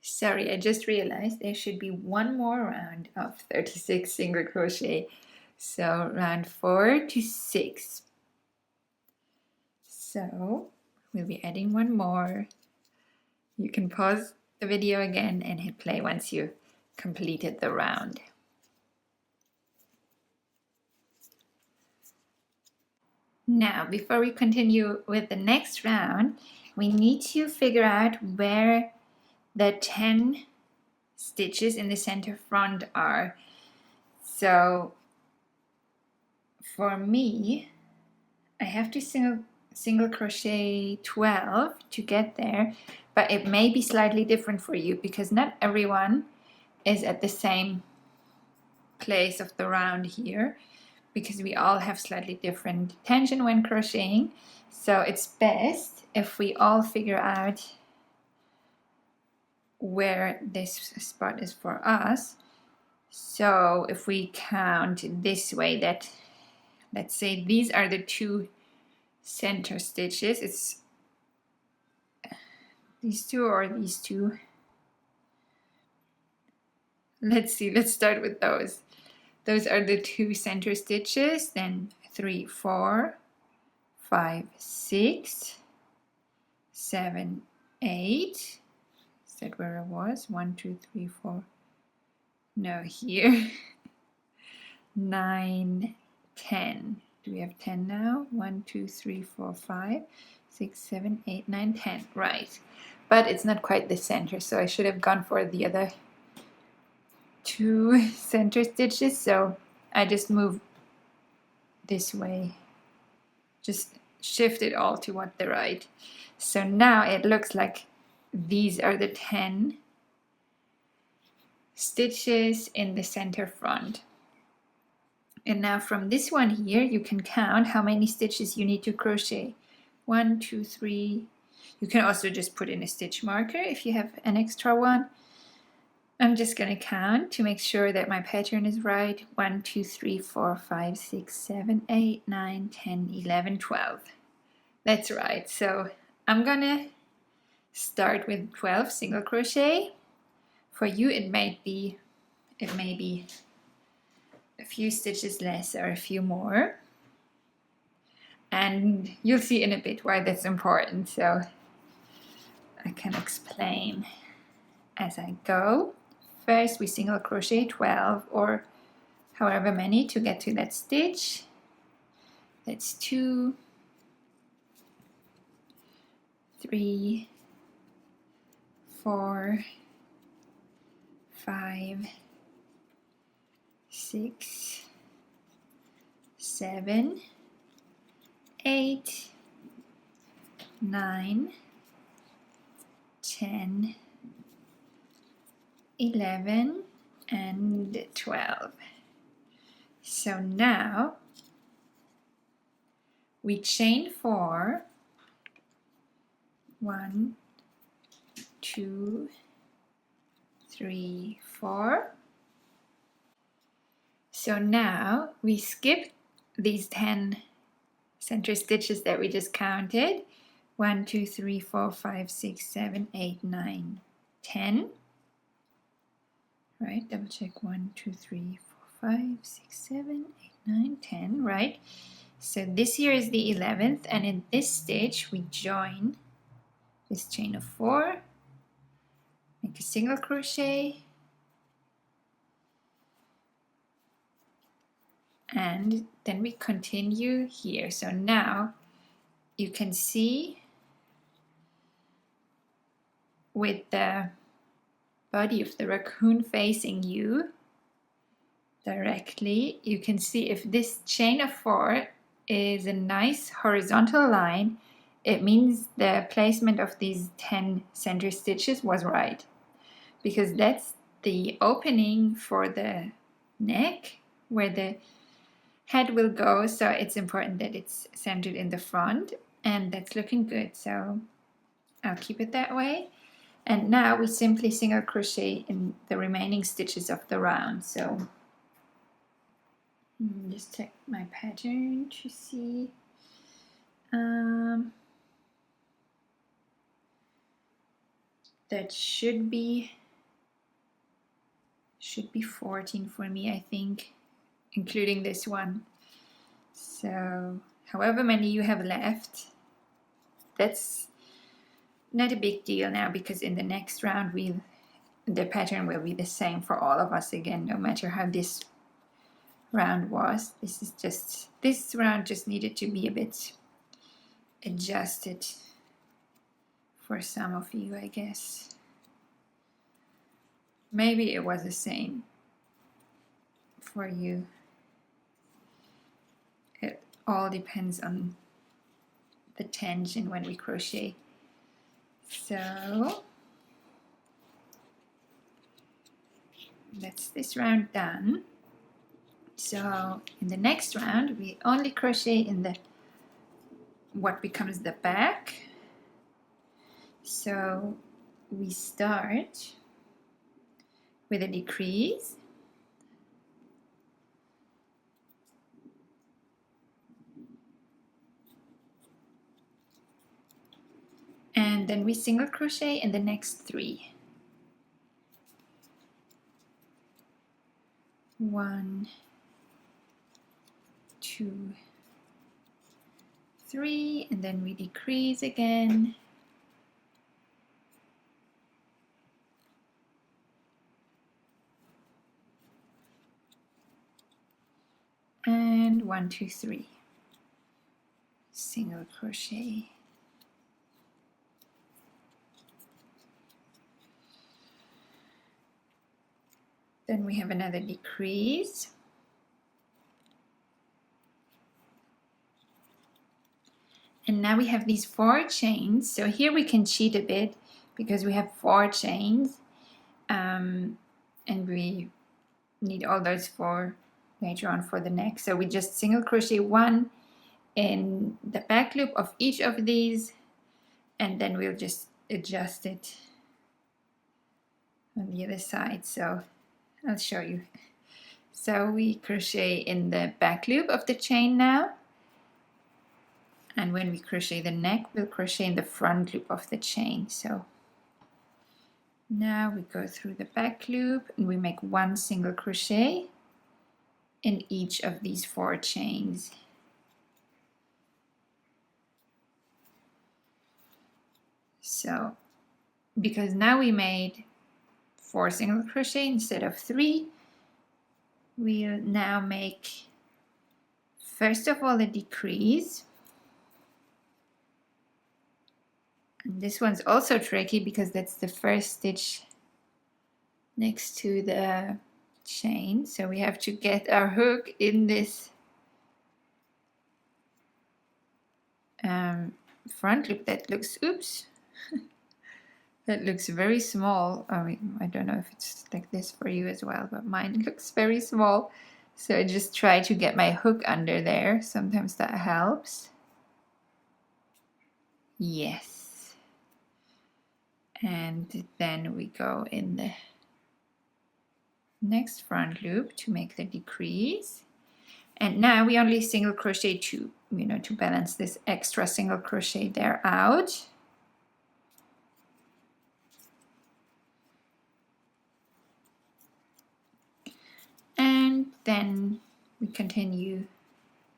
Speaker 1: Sorry, I just realized there should be 1 more round of 36 single crochet. So round 4 to 6. So we'll be adding 1 more. You can pause the video again and hit play once you completed the round. Now, before we continue with the next round, we need to figure out where the 10 stitches in the center front are. So for me, I have to single crochet 12 to get there, but it may be slightly different for you because not everyone is at the same place of the round here, because we all have slightly different tension when crocheting. So it's best if we all figure out where this spot is for us. So if we count this way, that let's say these are the 2 center stitches, it's these 2 or these 2. Let's see, let's start with those. Those are the 2 center stitches, then 3, 4, 5, 6, 7, 8. Is that where it was? 1, 2, 3, 4. No, here. 9, 10. Do we have 10 now? 1, 2, 3, 4, 5, 6, 7, 8, 9, 10. Right. But it's not quite the center, so I should have gone for the other 2 center stitches. So I just move this way. Just shift it all to the right. So now it looks like these are the 10 stitches in the center front. And now from this one here, you can count how many stitches you need to crochet. 1, 2, 3. You can also just put in a stitch marker if you have an extra one. I'm just going to count to make sure that my pattern is right. 1, 2, 3, 4, 5, 6, 7, 8, 9, 10, 11, 12. That's right. So I'm going to start with 12 single crochet. For you, it may be a few stitches less or a few more. And you'll see in a bit why that's important. So I can explain as I go. First, we single crochet 12 or however many to get to that stitch. That's 2, 3, 4, 5, 6, 7, 8, 9, 10, 11, and 12. So now we chain 4. 1, 2, 3, 4. So now we skip these 10 center stitches that we just counted. 1, 2, 3, 4, 5, 6, 7, 8, 9, 10. Right, double check. 1, 2, 3, 4, 5, 6, 7, 8, 9, 10. Right. So this here is the 11th, and in this stitch we join this chain of 4, make a single crochet, and then we continue here. So now you can see with the body of the raccoon facing you directly, you can see if this chain of 4 is a nice horizontal line, it means the placement of these 10 center stitches was right, because that's the opening for the neck where the head will go. So it's important that it's centered in the front, and that's looking good. So I'll keep it that way. And now we simply single crochet in the remaining stitches of the round. So just check my pattern to see. That should be 14 for me, I think, including this one. So however many you have left, that's not a big deal now, because in the next round the pattern will be the same for all of us again, no matter how this round was. This round just needed to be a bit adjusted for some of you, I guess. Maybe it was the same for you. It all depends on the tension when we crochet. So that's this round done. So in the next round we only crochet in the what becomes the back. So we start with a decrease, and then we single crochet in the next 3. 1, 2, 3, and then we decrease again. And 1, 2, 3. Single crochet. Then we have another decrease. And now we have these 4 chains. So here we can cheat a bit because we have 4 chains. And we need all those 4 later on for the neck. So we just single crochet 1 in the back loop of each of these, and then we'll just adjust it on the other side. So I'll show you. So we crochet in the back loop of the chain now, and when we crochet the neck, we'll crochet in the front loop of the chain. So now we go through the back loop and we make 1 single crochet in each of these 4 chains. So because now we made 4 single crochet instead of 3, we'll now make first of all a decrease. And this one's also tricky because that's the first stitch next to the chain. So we have to get our hook in this front loop that looks, oops, that looks very small. I mean, I don't know if it's like this for you as well, but mine looks very small. So I just try to get my hook under there. Sometimes that helps. Yes. And then we go in the next front loop to make the decrease. And now we only single crochet 2, to balance this extra single crochet there out. And then we continue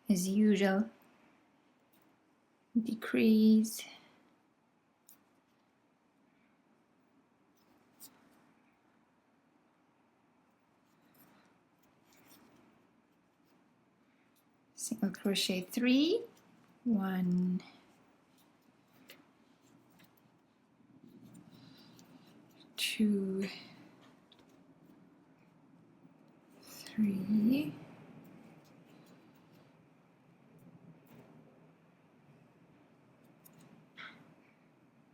Speaker 1: as usual. Decrease. Single crochet 3, 1, 2, 3,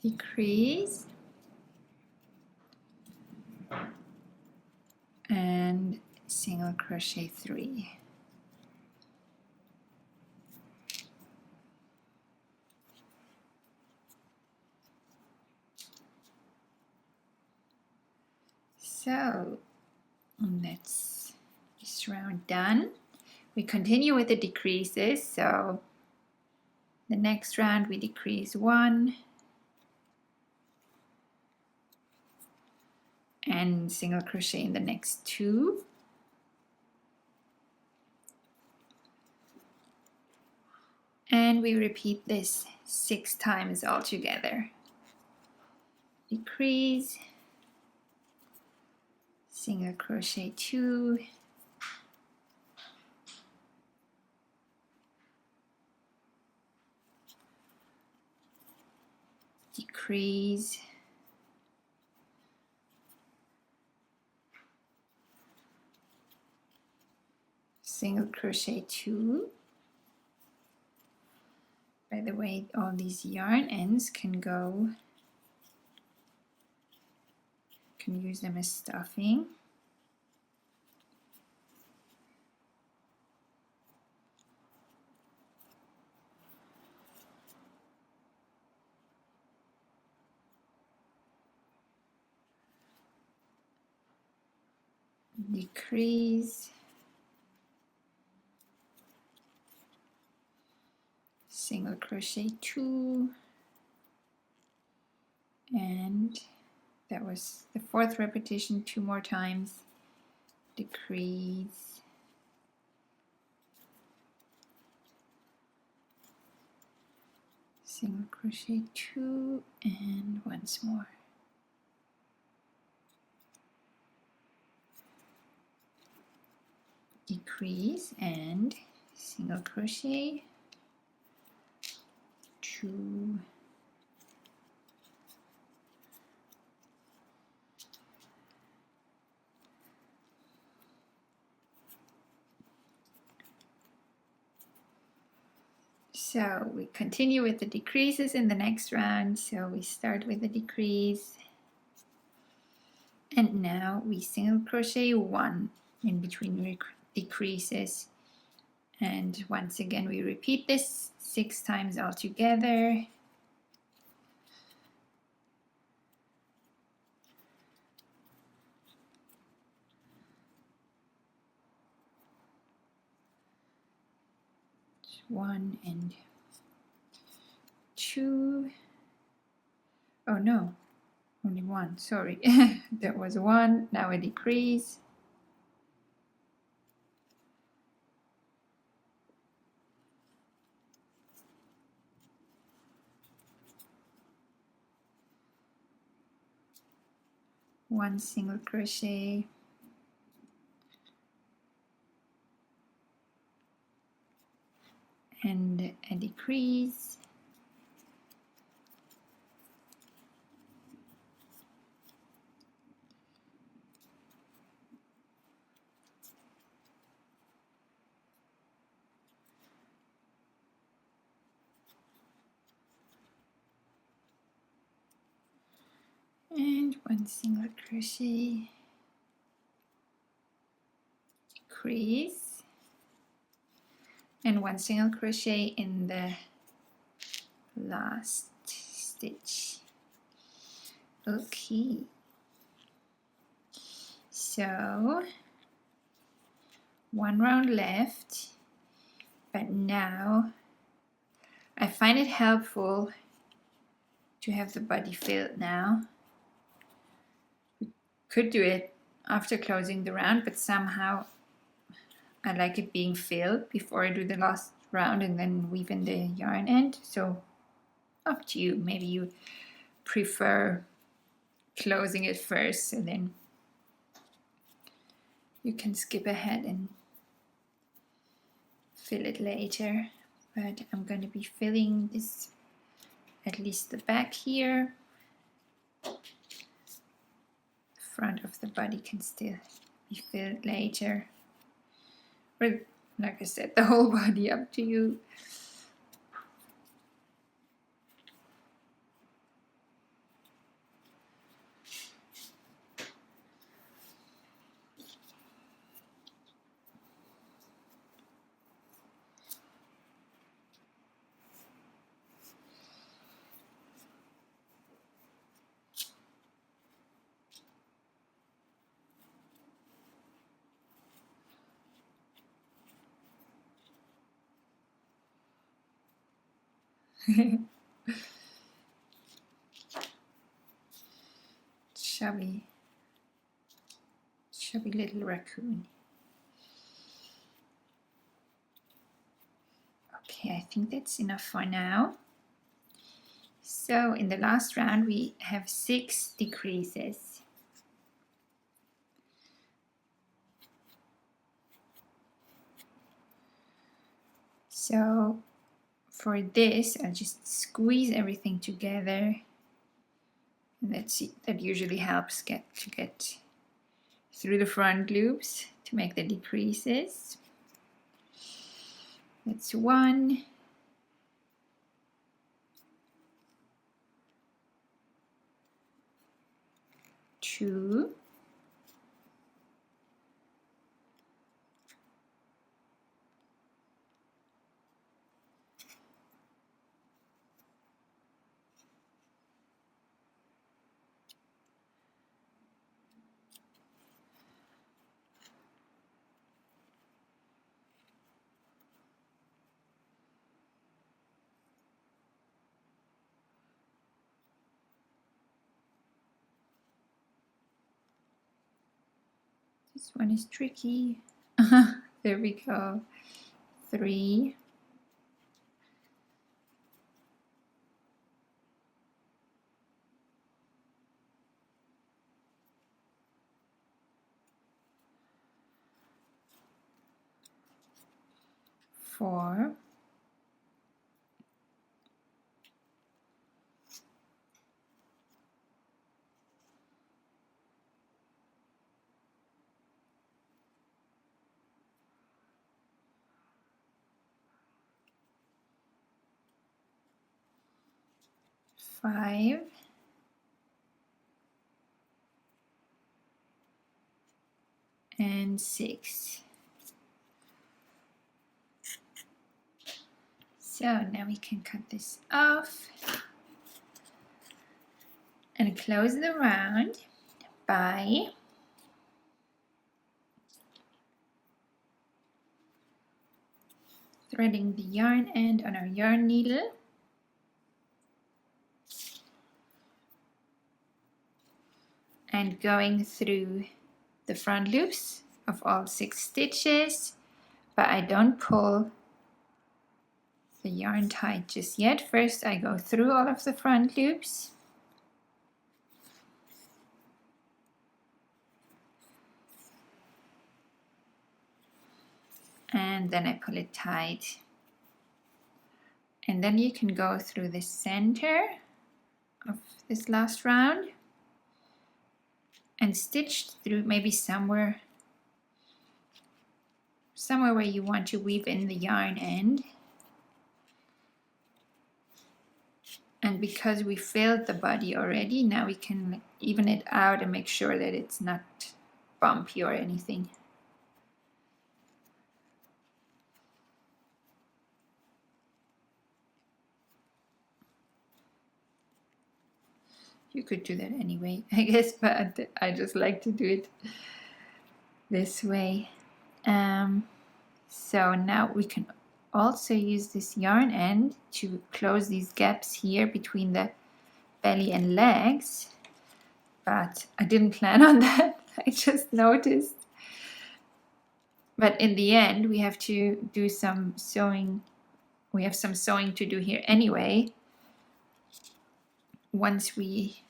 Speaker 1: decrease, and single crochet 3. So that's this round done. We continue with the decreases. So the next round we decrease 1 and single crochet in the next 2. And we repeat this 6 times all together. Decrease, single crochet 2, decrease, decrease, single crochet 2. By the way, all these yarn ends can use them as stuffing. Decrease, single crochet 2, and that was the 4th repetition, 2 more times, decrease, single crochet 2, and once more. Decrease and single crochet 2, so we continue with the decreases in the next round. So we start with a decrease, and now we single crochet 1 in between decreases, and once again we repeat this 6 times all together. One and 2. Oh no, only 1, sorry. That was 1, now a decrease. One single crochet, and a decrease, and one single crochet, decrease, and one single crochet in the last stitch. Okay, so 1 round left, but now I find it helpful to have the body filled now. We could do it after closing the round, but somehow I like it being filled before I do the last round and then weave in the yarn end. So up to you. Maybe you prefer closing it first, so then you can skip ahead and fill it later. But I'm going to be filling this, at least the back here. The front of the body can still be filled later. Or, like I said, the whole body, up to you. Chubby little raccoon. Okay, I think that's enough for now. So in the last round we have 6 decreases. So for this, I'll just squeeze everything together And that usually helps to get through the front loops to make the decreases. That's 1. 2. 1 is tricky. There we go. 3. 4. 5. And 6. So now we can cut this off and close the round by threading the yarn end on our yarn needle and going through the front loops of all 6 stitches, but I don't pull the yarn tight just yet. First I go through all of the front loops and then I pull it tight, and then you can go through the center of this last round and stitch through maybe somewhere where you want to weave in the yarn end. And because we filled the body already, now we can even it out and make sure that it's not bumpy or anything. You could do that anyway, I guess, but I just like to do it this way. So now we can also use this yarn end to close these gaps here between the belly and legs, but I didn't plan on that. I just noticed. But in the end, we have to do some sewing. We have some sewing to do here anyway. Once we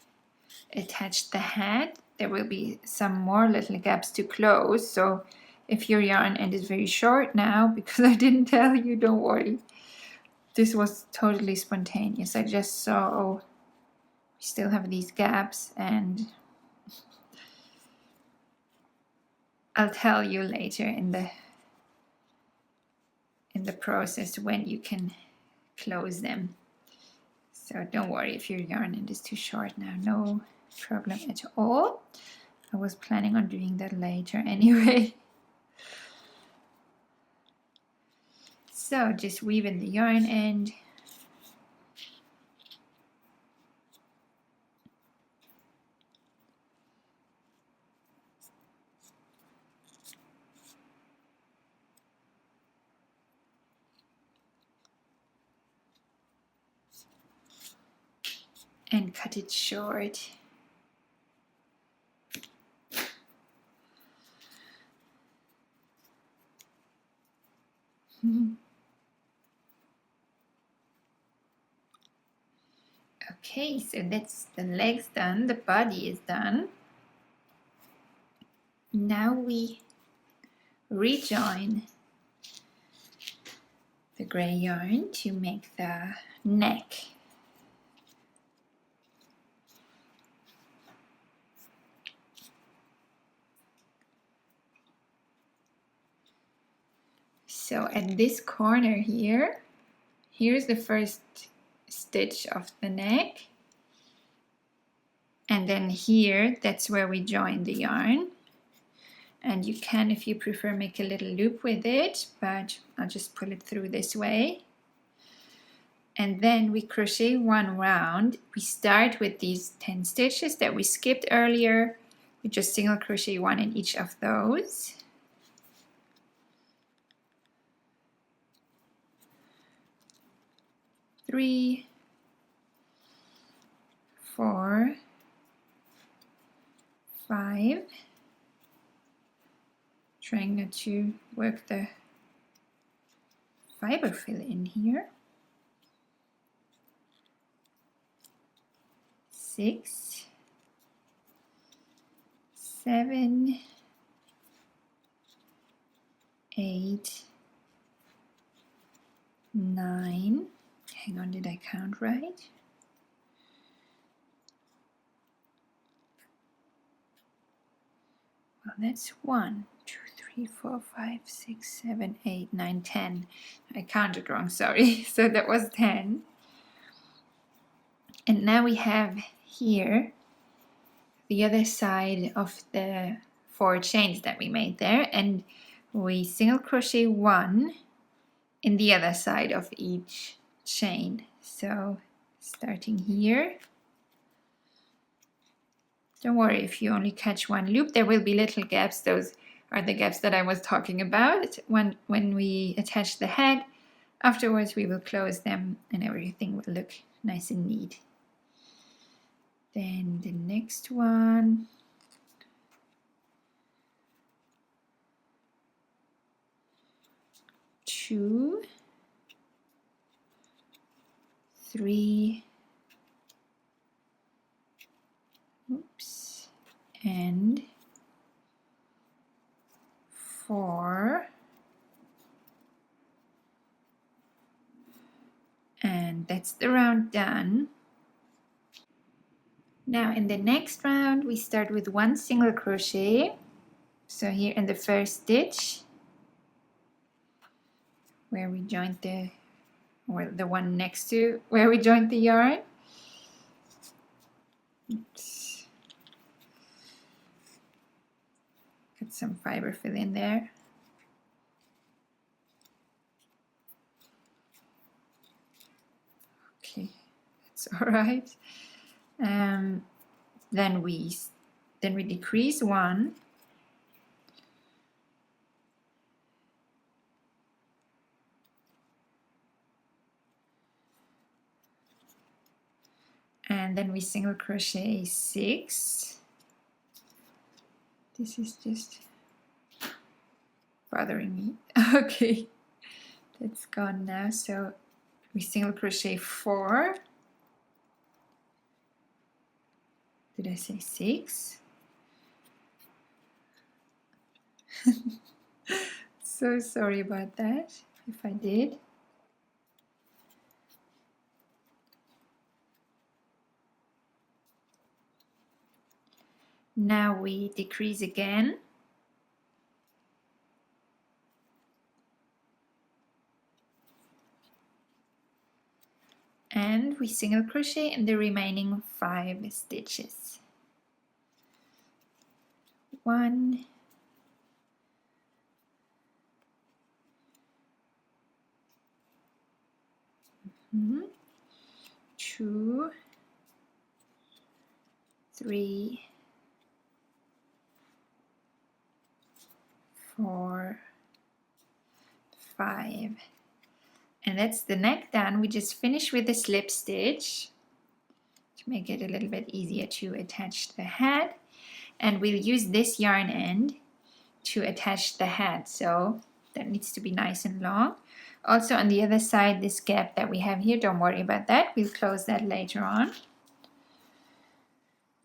Speaker 1: attach the head, there will be some more little gaps to close. So if your yarn end is very short now, because I didn't tell you, don't worry. This was totally spontaneous. I just saw, oh, we still have these gaps, and I'll tell you later in the process when you can close them. So don't worry if your yarn end is too short now, no problem at all. I was planning on doing that later anyway. So just weave in the yarn end. And cut it short. Okay, so that's the legs done, the body is done. Now we rejoin the gray yarn to make the neck. So at this corner here, here's the first stitch of the neck, and then here, that's where we join the yarn. And you can, if you prefer, make a little loop with it, but I'll just pull it through this way. And then we crochet 1 round. We start with these 10 stitches that we skipped earlier. We just single crochet 1 in each of those. Three, 4, 5. Trying not to work the fiber fill in here. 6, 7, 8, 9. Hang on, did I count right? Well, that's 1, 2, 3, 4, 5, 6, 7, 8, 9, 10. I counted wrong, sorry. So that was 10. And now we have here the other side of the 4 chains that we made there, and we single crochet 1 in the other side of each chain. So starting here, don't worry if you only catch 1 loop, there will be little gaps. Those are the gaps that I was talking about. When we attach the head, afterwards we will close them and everything will look nice and neat. Then the next one, two, 3, oops, and 4, and that's the round done. Now in the next round we start with 1 single crochet. So here in the first stitch where we joined the one next to where we joined the yarn. Oops. Get some fiber fill in there. Okay, that's all right. Then we decrease 1, and then we single crochet 6. This is just bothering me. Okay, that's gone now. So we single crochet 4. Did I say 6? So sorry about that, if I did. Now we decrease again. And we single crochet in the remaining 5 stitches. 1, 2, 3, 4, 5. And that's the neck done. We just finish with the slip stitch to make it a little bit easier to attach the head. And we'll use this yarn end to attach the head. So that needs to be nice and long. Also on the other side, this gap that we have here, don't worry about that. We'll close that later on.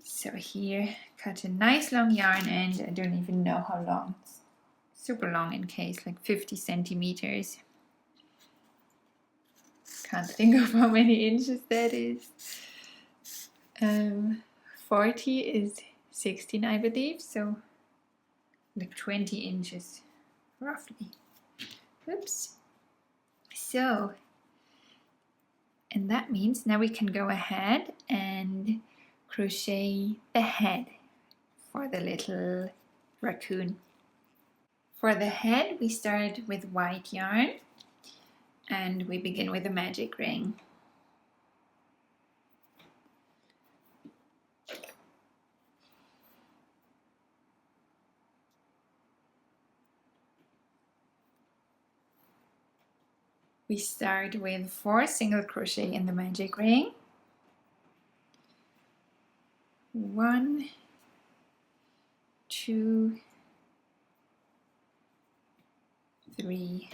Speaker 1: So here, cut a nice long yarn end. I don't even know how long. It's super long in case, like 50 centimeters. Can't think of how many inches that is. 40 is 16, I believe, so like 20 inches roughly. Oops. So, and that means now we can go ahead and crochet the head for the little raccoon. For the head, we start with white yarn and we begin with a magic ring. We start with 4 single crochet in the magic ring. 1, 2, 3,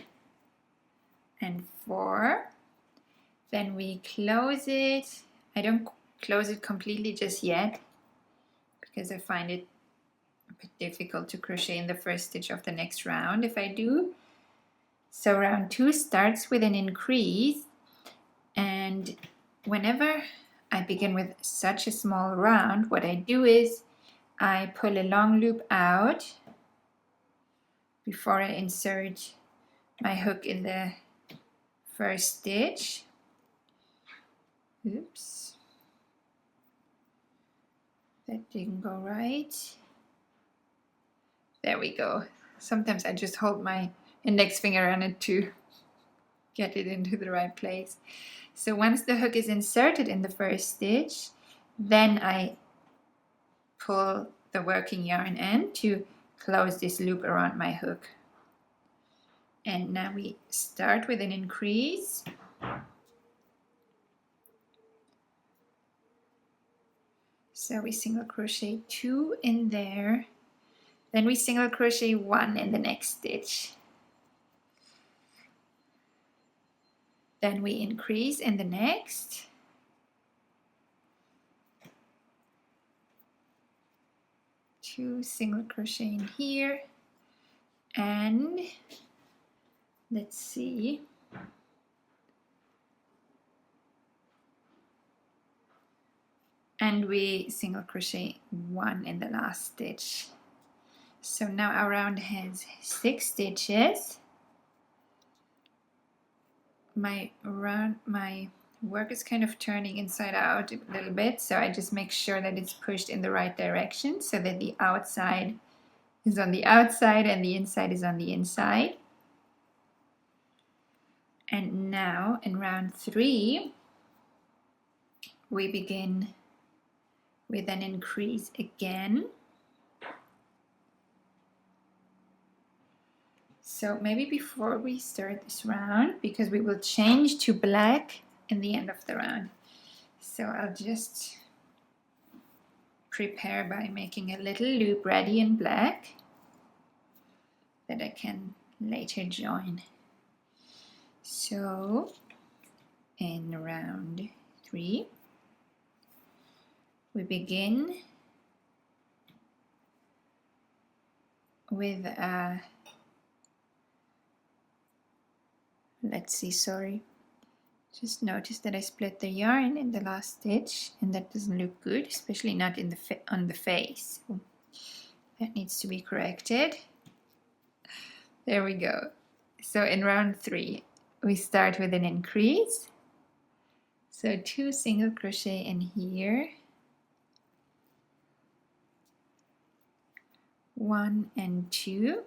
Speaker 1: and 4. Then we close it. I don't close it completely just yet because I find it a bit difficult to crochet in the first stitch of the next round if I do. So round 2 starts with an increase, and whenever I begin with such a small round, what I do is I pull a long loop out before I insert my hook in the first stitch. Oops, that didn't go right. There we go. Sometimes I just hold my index finger on it to get it into the right place. So once the hook is inserted in the first stitch, then I pull the working yarn end to close this loop around my hook. And now we start with an increase. So we single crochet 2 in there, then we single crochet 1 in the next stitch. Then we increase in the next. Two single crochet in here, and let's see. And we single crochet 1 in the last stitch. So now our round has 6 stitches. My work is kind of turning inside out a little bit, so I just make sure that it's pushed in the right direction so that the outside is on the outside and the inside is on the inside. And now in round 3 we begin with an increase again. So maybe before we start this round, because we will change to black in the end of the round, so I'll just prepare by making a little loop ready in black that I can later join. So in round 3 we begin with a, let's see, sorry, just noticed that I split the yarn in the last stitch and that doesn't look good, especially not in on the face. That needs to be corrected. There we go. So in round 3 we start with an increase, so 2 single crochet in here, 1 and 2,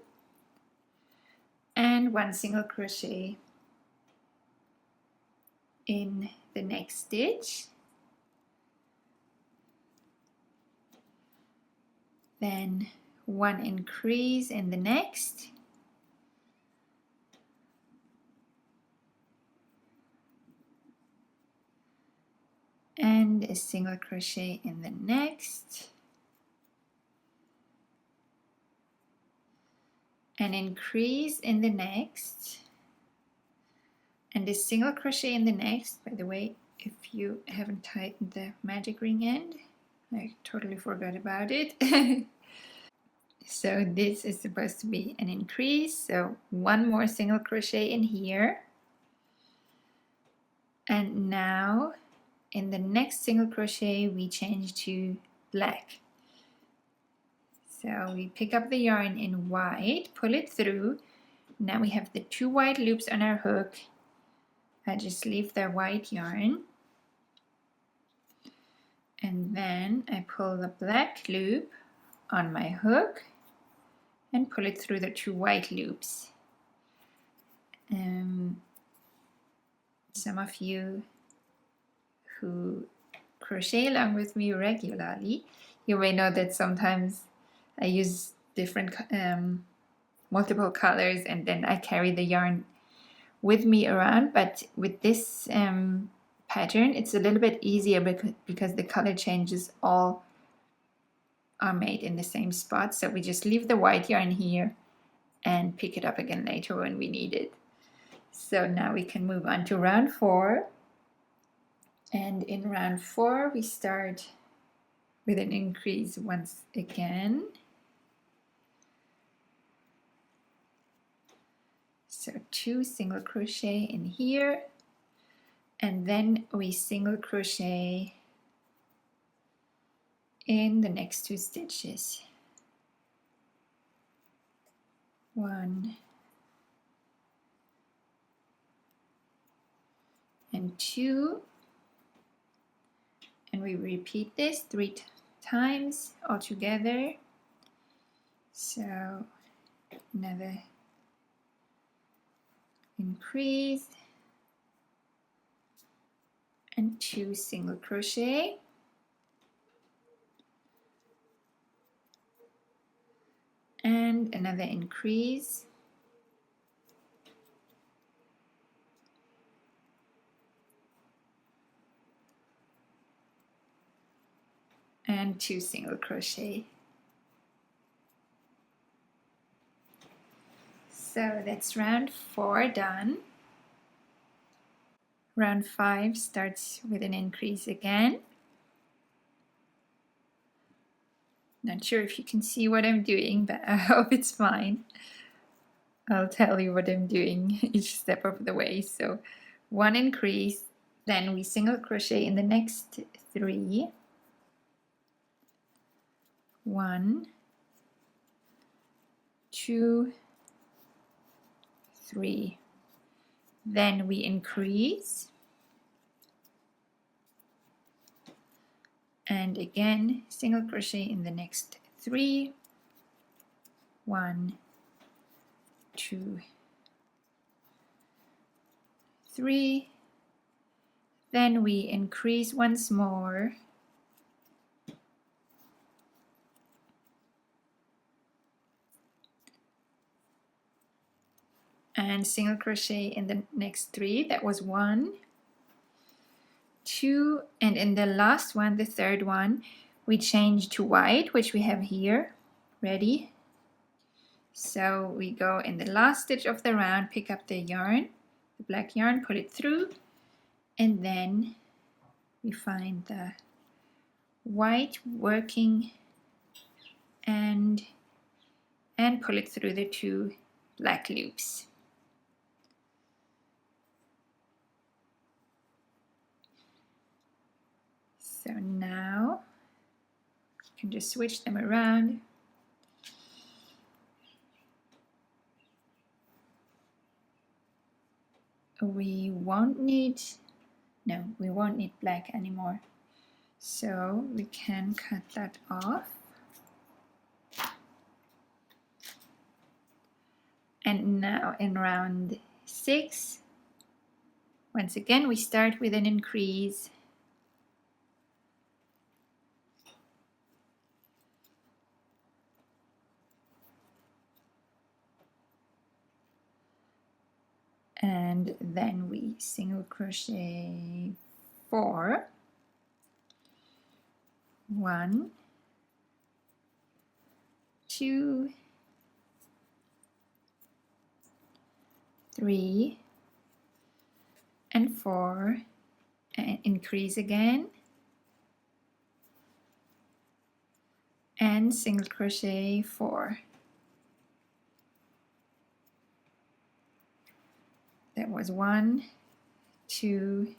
Speaker 1: and 1 single crochet in the next stitch, then 1 increase in the next, and a single crochet in the next, an increase in the next, and a single crochet in the next. By the way, if you haven't tightened the magic ring end, I totally forgot about it. So this is supposed to be an increase, so 1 more single crochet in here, and now in the next single crochet we change to black. So we pick up the yarn in white, pull it through, Now we have the 2 white loops on our hook. I just leave the white yarn, and then I pull the black loop on my hook and pull it through the 2 white loops. Some of you who crochet along with me regularly, you may know that sometimes I use different multiple colors, and then I carry the yarn with me around. But with this pattern, it's a little bit easier because the color changes all are made in the same spot. So we just leave the white yarn here and pick it up again later when we need it. So now we can move on to round 4. And in round 4, we start with an increase once again. So 2 single crochet in here, and then we single crochet in the next 2 stitches. 1 and 2, and we repeat this 3 times all together. So another increase and 2 single crochet, and another increase, and 2 single crochet. So that's round 4 done. Round 5 starts with an increase again. Not sure if you can see what I'm doing, but I hope it's fine. I'll tell you what I'm doing each step of the way. So 1 increase, then we single crochet in the next 3. 1, 2, 3. Then we increase, and again single crochet in the next 3. 1, 2, 3. Then we increase once more, and single crochet in the next 3. That was 1, 2, and in the last one, the third one, we change to white, which we have here ready. So we go in the last stitch of the round, pick up the yarn, the black yarn, pull it through, and then we find the white working and pull it through the 2 black loops. So now you can just switch them around. We won't need black anymore. So we can cut that off. And now in round 6, once again we start with an increase. And then we single crochet 4. 1, 2, 3, and 4, and increase again, and single crochet 4. That was 1, 2,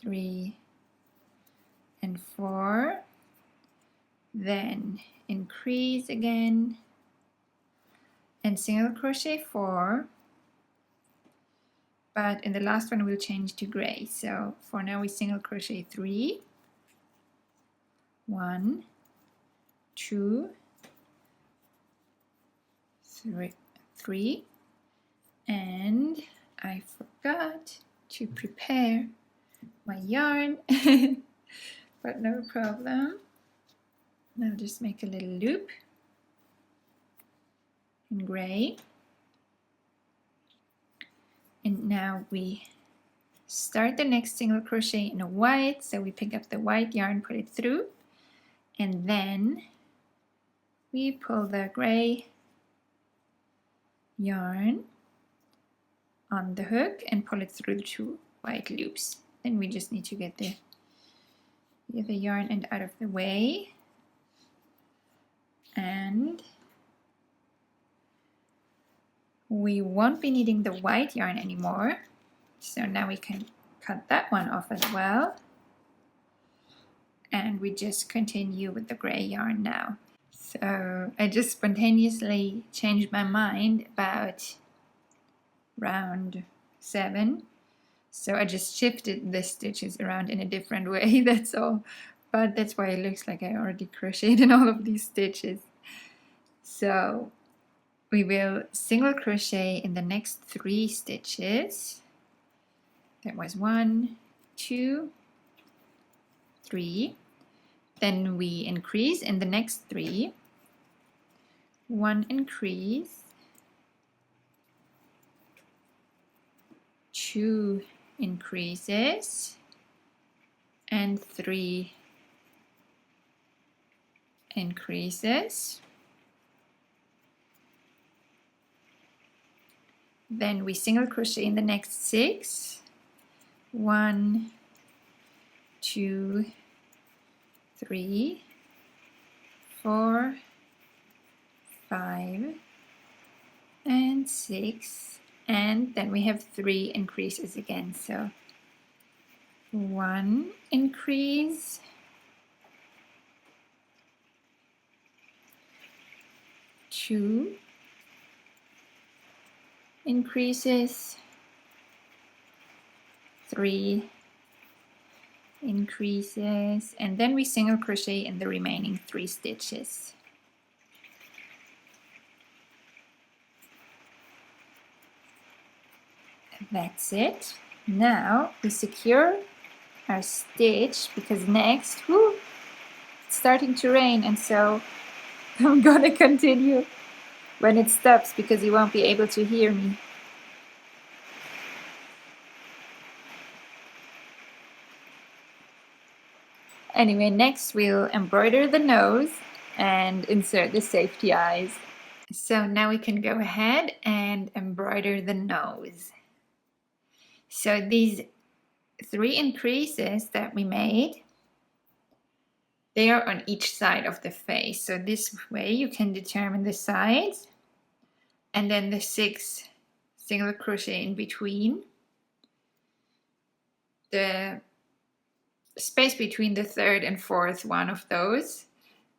Speaker 1: 3, and 4. Then increase again, and single crochet 4, but in the last one we'll change to gray. So for now we single crochet 3, 1, 2, 3, and I forgot to prepare my yarn, but no problem. I'll just make a little loop in gray, and now we start the next single crochet in a white. So we pick up the white yarn, put it through, and then we pull the gray yarn on the hook and pull it through the 2 white loops. Then we just need to get the yarn end out of the way, and we won't be needing the white yarn anymore, so now we can cut that one off as well, and we just continue with the gray yarn now. So I just spontaneously changed my mind about round 7, so I just shifted the stitches around in a different way, that's all. But that's why it looks like I already crocheted in all of these stitches. So we will single crochet in the next 3 stitches. That was 1, 2, 3. Then we increase in the next 3. 1 increase, 2 increases, and 3 increases. Then we single crochet in the next 6. 1, 2, 3, 4, 5, and 6, and then we have 3 increases again. So 1 increase, 2 increases, 3 increases, and then we single crochet in the remaining 3 stitches. That's it. Now we secure our stitch, because next, it's starting to rain, and so I'm gonna continue when it stops because you won't be able to hear me. Anyway, next we'll embroider the nose and insert the safety eyes. So now we can go ahead and embroider the nose. So these 3 increases that we made, they are on each side of the face. So this way you can determine the sides, and then the 6 single crochet in between. The space between the 3rd and 4th one of those,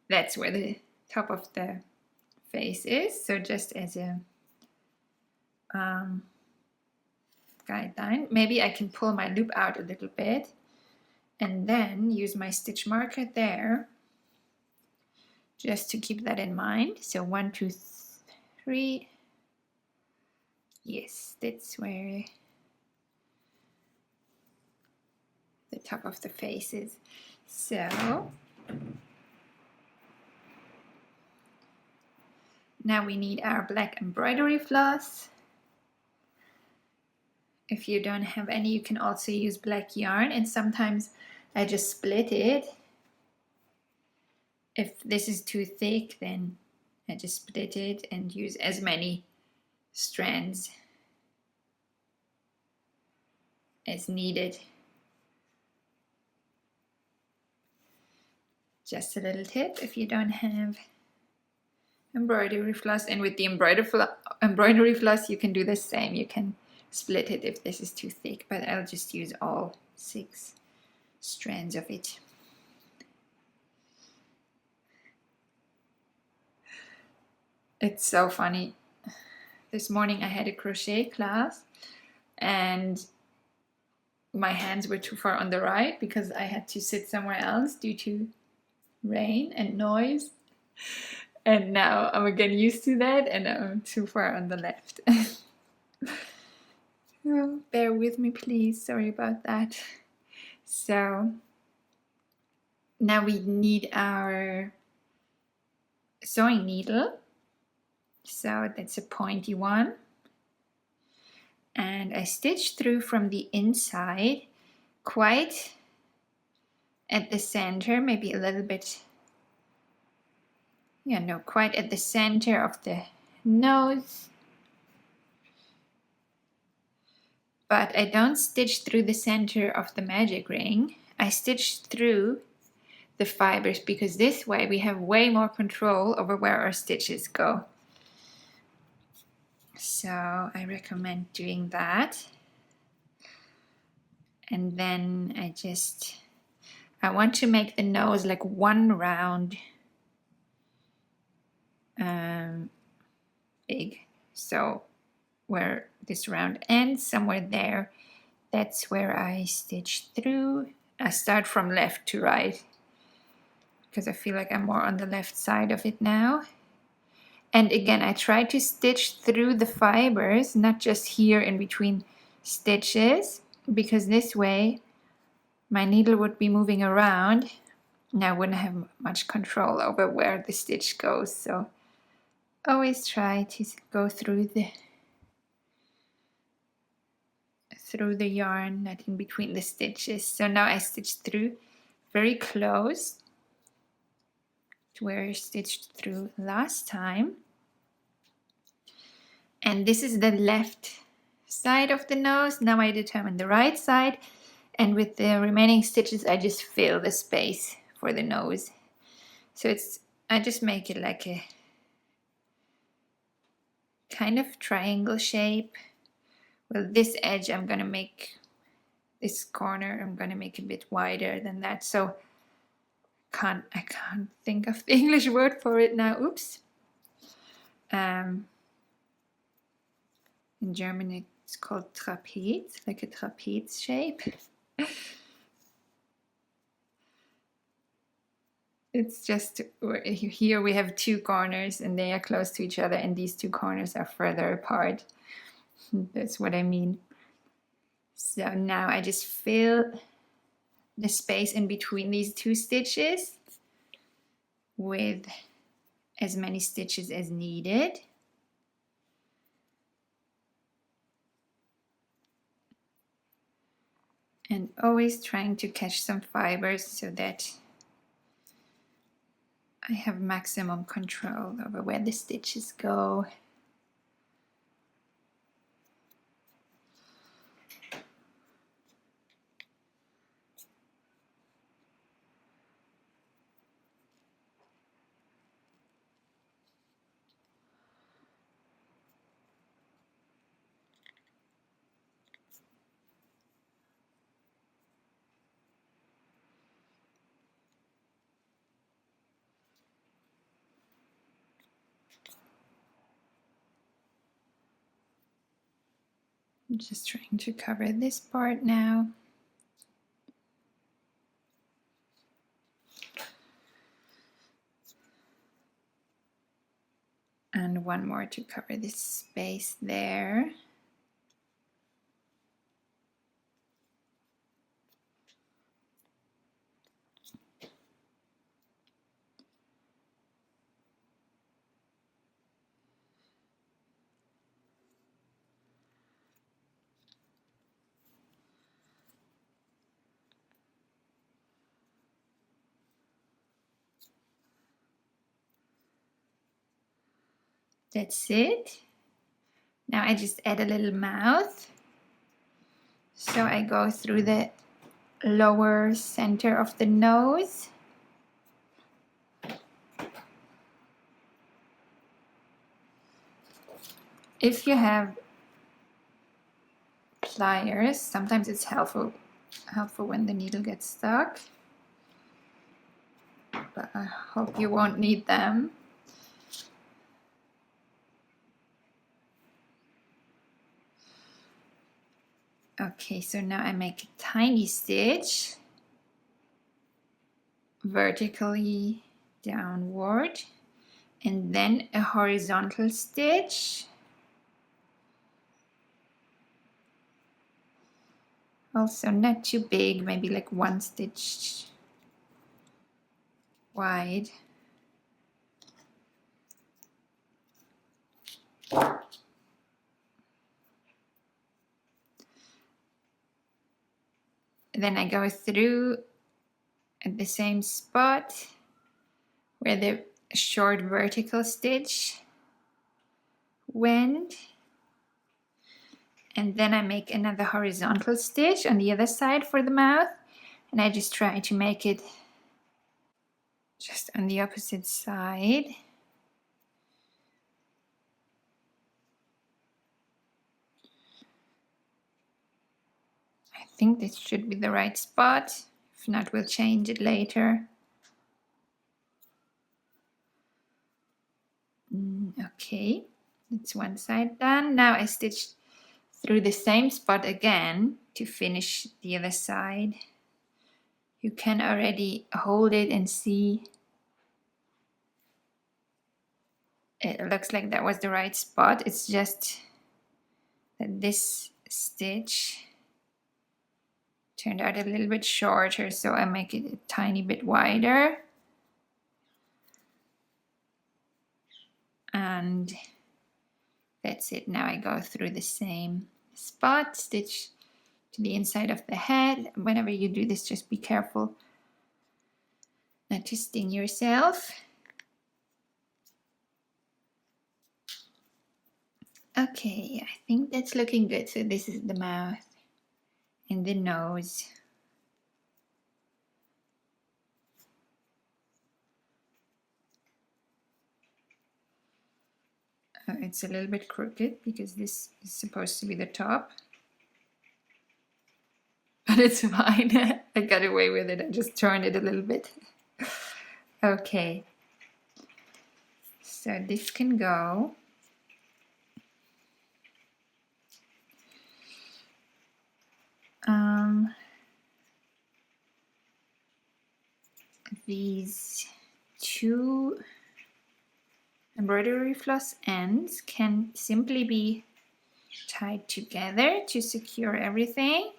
Speaker 1: that's where the top of the face is. So just as a guideline, maybe I can pull my loop out a little bit and then use my stitch marker there just to keep that in mind. So 1, 2, 3. Yes, that's where the top of the face is. So now we need our black embroidery floss. If you don't have any, you can also use black yarn, and sometimes I just split it. If this is too thick, then I just split it and use as many strands as needed. Just a little tip, if you don't have embroidery floss, and with the embroidery floss you can do the same. You can split it if this is too thick, but I'll just use all 6 strands of it. It's so funny. this morning I had a crochet class and my hands were too far on the right because I had to sit somewhere else due to rain and noise. And now I'm again used to that and I'm too far on the left. Oh, bear with me, please. Sorry about that. So now we need our sewing needle. So that's a pointy one. And I stitched through from the inside, quite at the center, maybe a little bit, yeah, no, quite at the center of the nose. But I don't stitch through the center of the magic ring. I stitch through the fibers because this way we have way more control over where our stitches go. So I recommend doing that. And then I want to make the nose like one round big. So where this round ends, somewhere there, that's where I stitch through. I start from left to right because I feel like I'm more on the left side of it now. And again, I try to stitch through the fibers, not just here in between stitches, because this way my needle would be moving around and I wouldn't have much control over where the stitch goes. So always try to go through the yarn, not in between the stitches. So now I stitched through very close to where I stitched through last time. And this is the left side of the nose. Now I determine the right side, and with the remaining stitches I just fill the space for the nose. So I just make it like a kind of triangle shape. Well, this edge I'm gonna make, this corner I'm gonna make a bit wider than that. So I can't think of the English word for it now. Oops. In German it's called trapeze, like a trapeze shape. It's just here we have two corners and they are close to each other, and these two corners are further apart. That's what I mean. So now I just fill the space in between these two stitches with as many stitches as needed. And always trying to catch some fibers so that I have maximum control over where the stitches go. I'm just trying to cover this part now. And one more to cover this space there. That's it. Now I just add a little mouth. So I go through the lower center of the nose. If you have pliers, sometimes it's helpful when the needle gets stuck. But I hope you won't need them. Okay, so now I make a tiny stitch vertically downward, and then a horizontal stitch. Also not too big, maybe like 1 stitch wide. Then I go through at the same spot where the short vertical stitch went, and then I make another horizontal stitch on the other side for the mouth, and I just try to make it just on the opposite side. I think this should be the right spot. If not, we'll change it later. Okay, that's one side done. Now I stitch through the same spot again to finish the other side. You can already hold it and see. It looks like that was the right spot. It's just that this stitch turned out a little bit shorter, so I make it a tiny bit wider. And that's it. Now I go through the same spot, stitch to the inside of the head. Whenever you do this, just be careful not to sting yourself. Okay, I think that's looking good. So this is the mouth and the nose. It's a little bit crooked because this is supposed to be the top. But it's fine. I got away with it. I just turned it a little bit. Okay. So this can go. These 2 embroidery floss ends can simply be tied together to secure everything.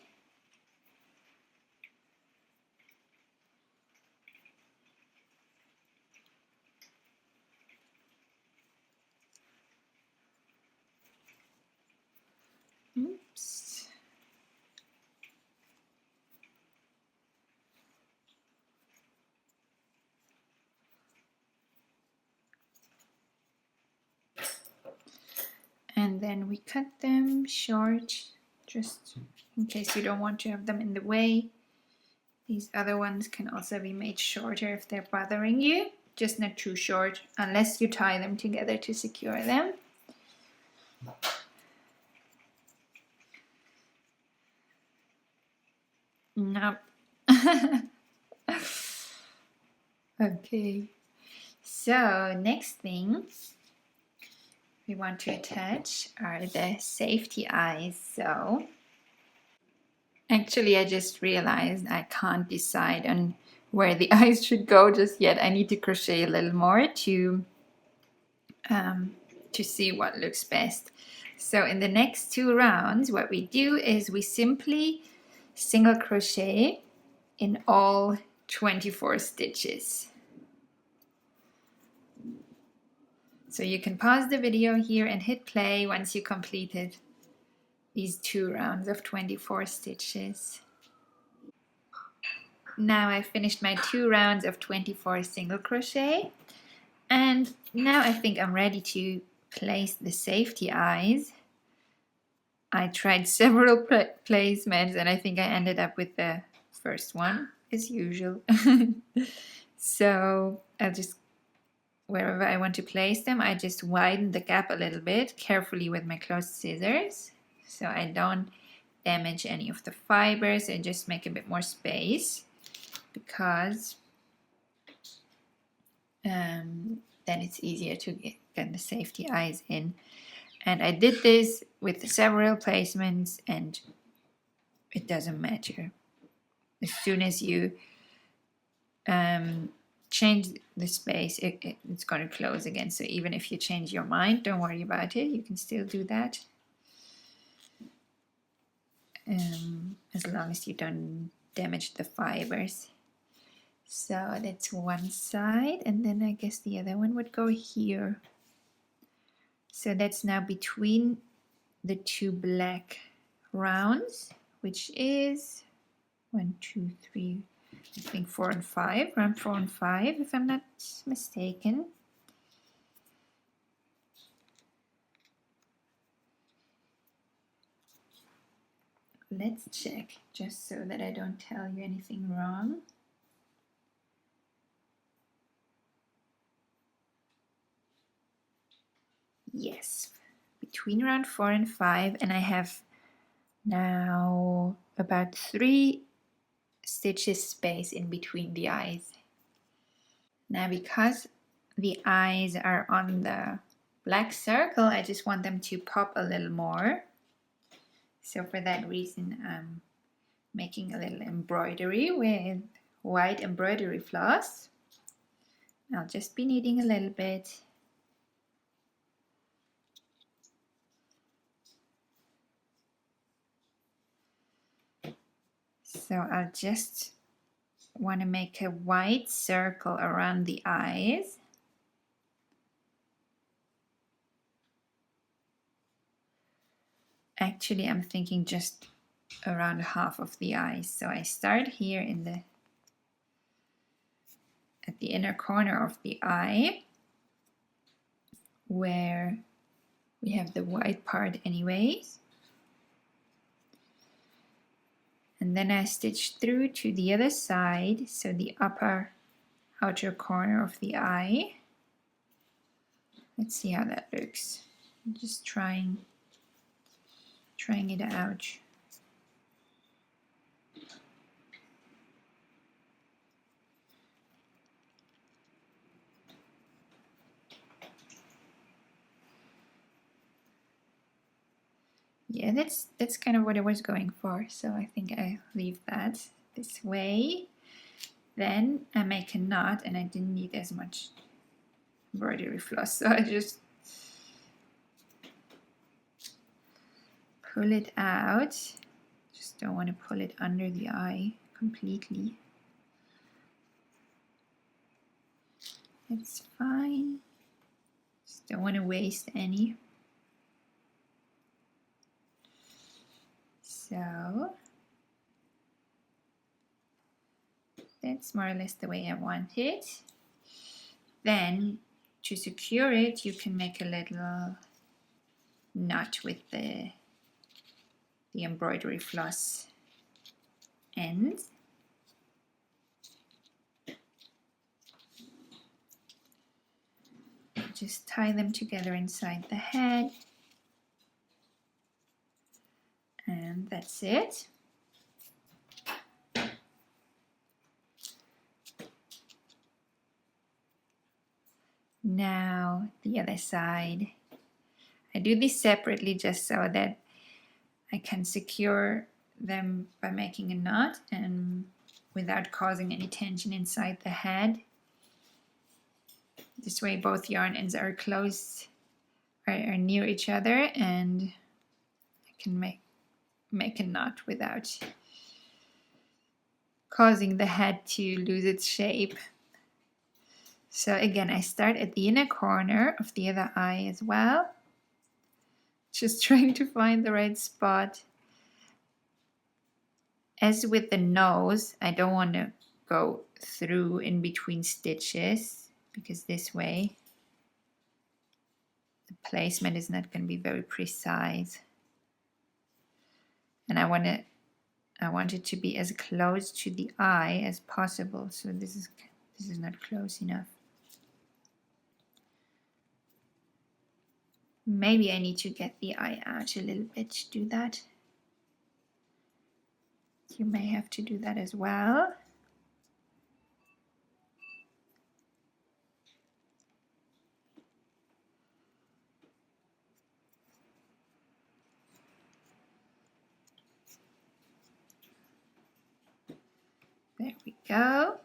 Speaker 1: Oops. And then we cut them short, just in case you don't want to have them in the way. These other ones can also be made shorter if they're bothering you, just not too short, unless you tie them together to secure them. Nope. Okay, so next thing we want to attach are the safety eyes. So actually I just realized I can't decide on where the eyes should go just yet. I need to crochet a little more to see what looks best. So in the next 2 rounds, what we do is we simply single crochet in all 24 stitches. So you can pause the video here and hit play once you completed these 2 rounds of 24 stitches. Now I've finished my 2 rounds of 24 single crochet, and now I think I'm ready to place the safety eyes. I tried several placements and I think I ended up with the first one as usual. So I'll just, wherever I want to place them, I just widen the gap a little bit carefully with my closed scissors so I don't damage any of the fibers and just make a bit more space, because then it's easier to get the safety eyes in. And I did this with several placements, and it doesn't matter. As soon as you change the space, it's going to close again. So even if you change your mind, don't worry about it. You can still do that. As long as you don't damage the fibers. So that's one side, and then I guess the other one would go here. So that's now between the two black rounds, which is 1, 2, 3, I think 4 and 5, round 4 and 5, if I'm not mistaken. Let's check, just so that I don't tell you anything wrong. Yes, between round 4 and 5, and I have now about 3 stitches space in between the eyes. Now because the eyes are on the black circle, I just want them to pop a little more. So for that reason, I'm making a little embroidery with white embroidery floss. I'll just be kneading a little bit. So I'll just want to make a white circle around the eyes. Actually, I'm thinking just around half of the eyes. So I start here at the inner corner of the eye, where we have the white part anyways. And then I stitch through to the other side, so the outer corner of the eye. Let's see how that looks. I'm just trying it out. Yeah, that's kind of what I was going for, so I think I leave that this way. Then I make a knot, and I didn't need as much embroidery floss, so I just pull it out. Just don't want to pull it under the eye completely. It's fine. Just don't want to waste any. So that's more or less the way I want it. Then to secure it, you can make a little knot with the embroidery floss end. Just tie them together inside the head. And that's it. Now the other side. I do this separately just so that I can secure them by making a knot and without causing any tension inside the head. This way both yarn ends are close, are near each other, and I can make a knot without causing the head to lose its shape. So again, I start at the inner corner of the other eye as well. Just trying to find the right spot. As with the nose, I don't want to go through in between stitches, because this way the placement is not going to be very precise. And I want it to be as close to the eye as possible. So this is not close enough. Maybe I need to get the eye out a little bit to do that. You may have to do that as well. There we go.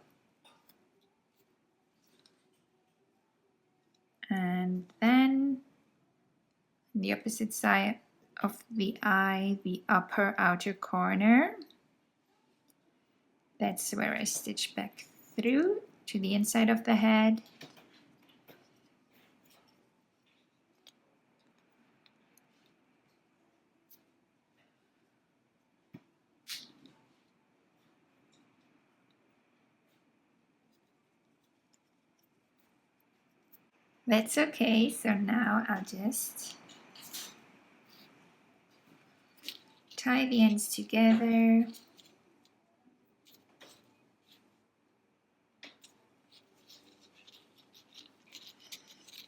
Speaker 1: And then the opposite side of the eye, the upper outer corner. That's where I stitch back through to the inside of the head. That's okay, so now I'll just tie the ends together.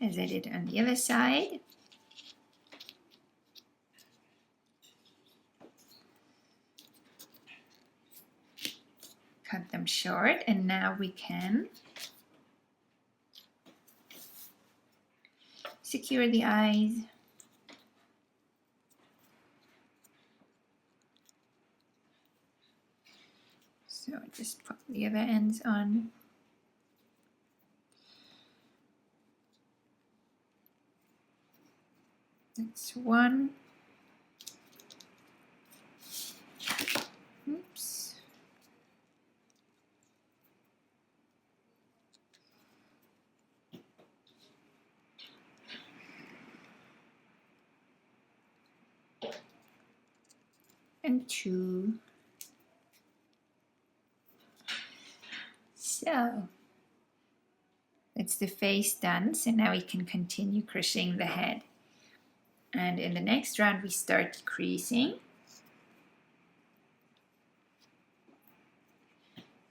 Speaker 1: As I did on the other side. Cut them short, and now we can secure the eyes. So just put the other ends on. That's one. Oops. And two. So that's the face done. So now we can continue crocheting the head. And in the next round we start decreasing.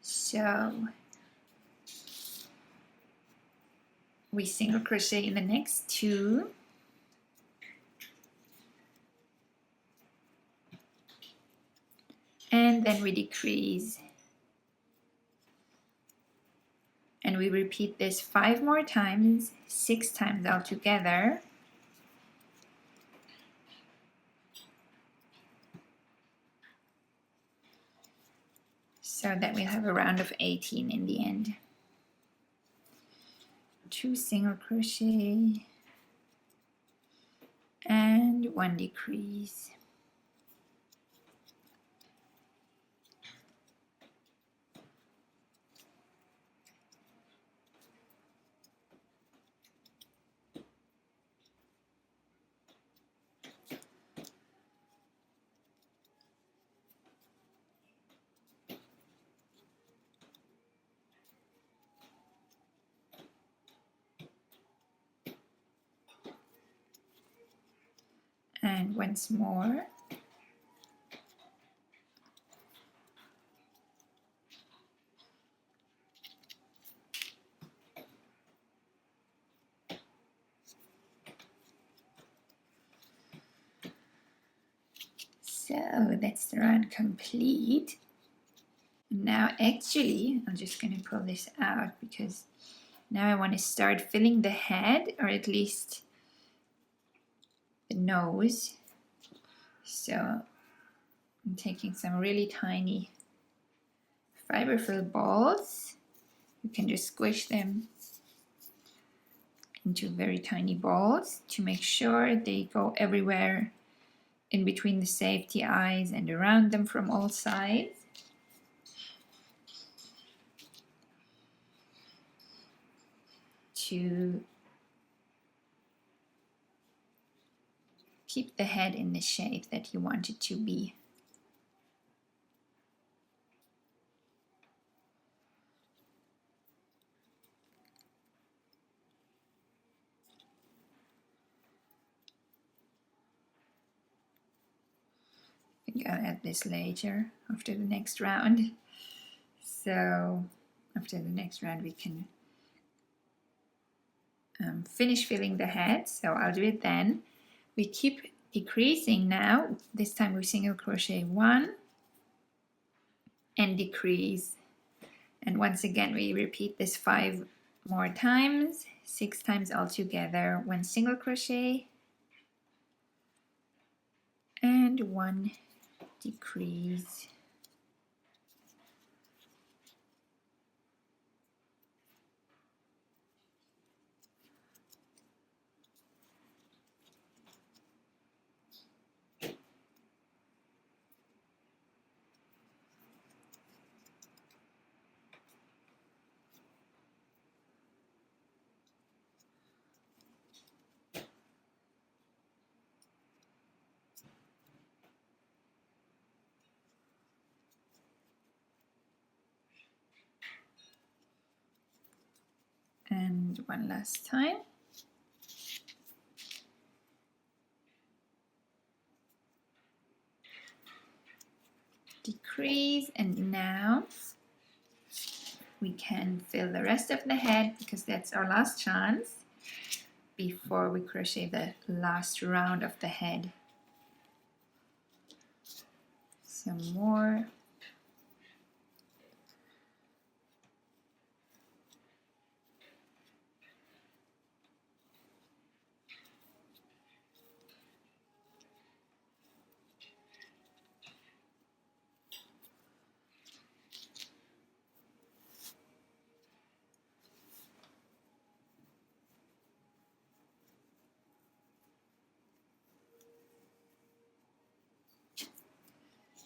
Speaker 1: So we single crochet in the next two. And then we decrease. And we repeat this 5 more times, 6 times altogether. So that we'll have a round of 18 in the end. 2 single crochet and 1 decrease. And once more. So that's the round complete. Now actually, I'm just going to pull this out because now I want to start filling the head, or at least the nose. So I'm taking some really tiny fiberfill balls. You can just squish them into very tiny balls to make sure they go everywhere in between the safety eyes and around them from all sides. To keep the head in the shape that you want it to be. I think I'll add this later after the next round. So after the next round we can finish filling the head. So I'll do it then. We keep decreasing now. This time we single crochet 1 and decrease. And once again we repeat this 5 more times, 6 times altogether. 1 single crochet and 1 decrease. And one last time. Decrease, and now we can fill the rest of the head because that's our last chance before we crochet the last round of the head. Some more.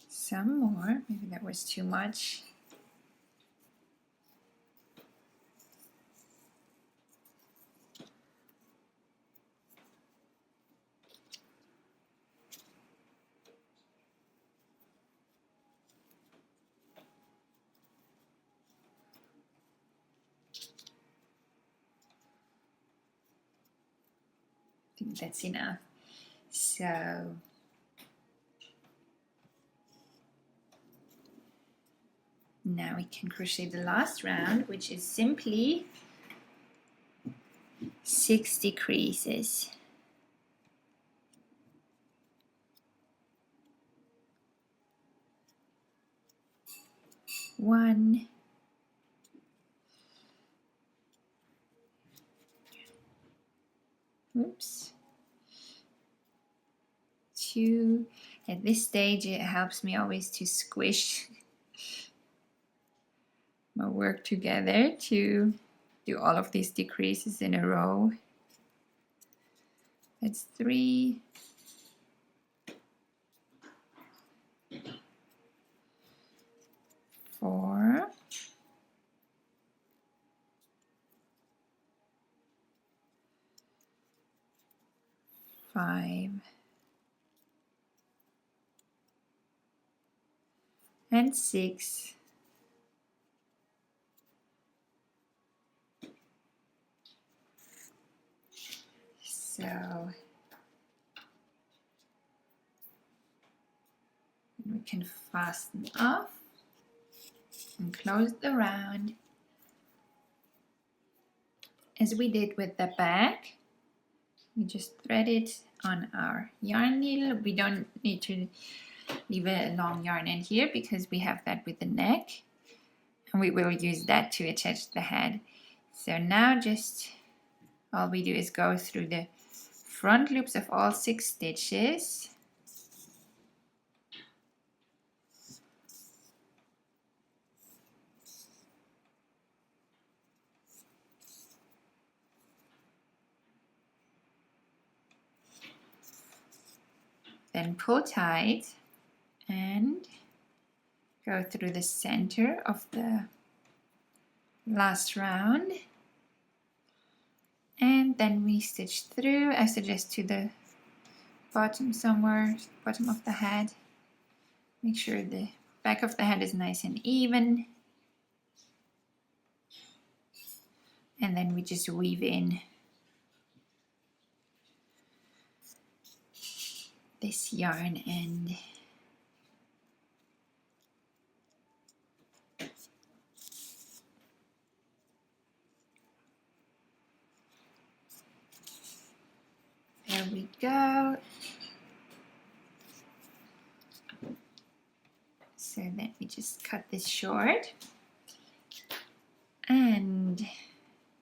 Speaker 1: Some more, maybe that was too much. I think that's enough. So now we can crochet the last round, which is simply 6 decreases. One, oops, 2. At this stage, it helps me always to squish my work together to do all of these decreases in a row. That's 3. 4. 5. And 6. So we can fasten off and close the round as we did with the back. We just thread it on our yarn needle. We don't need to leave a long yarn end here because we have that with the neck, and we will use that to attach the head. So now just all we do is go through the front loops of all 6 stitches. Then pull tight and go through the center of the last round, and then we stitch through. I suggest to the bottom somewhere, bottom of the head. Make sure the back of the head is nice and even, and then we just weave in this yarn end. There we go. So let me just cut this short. And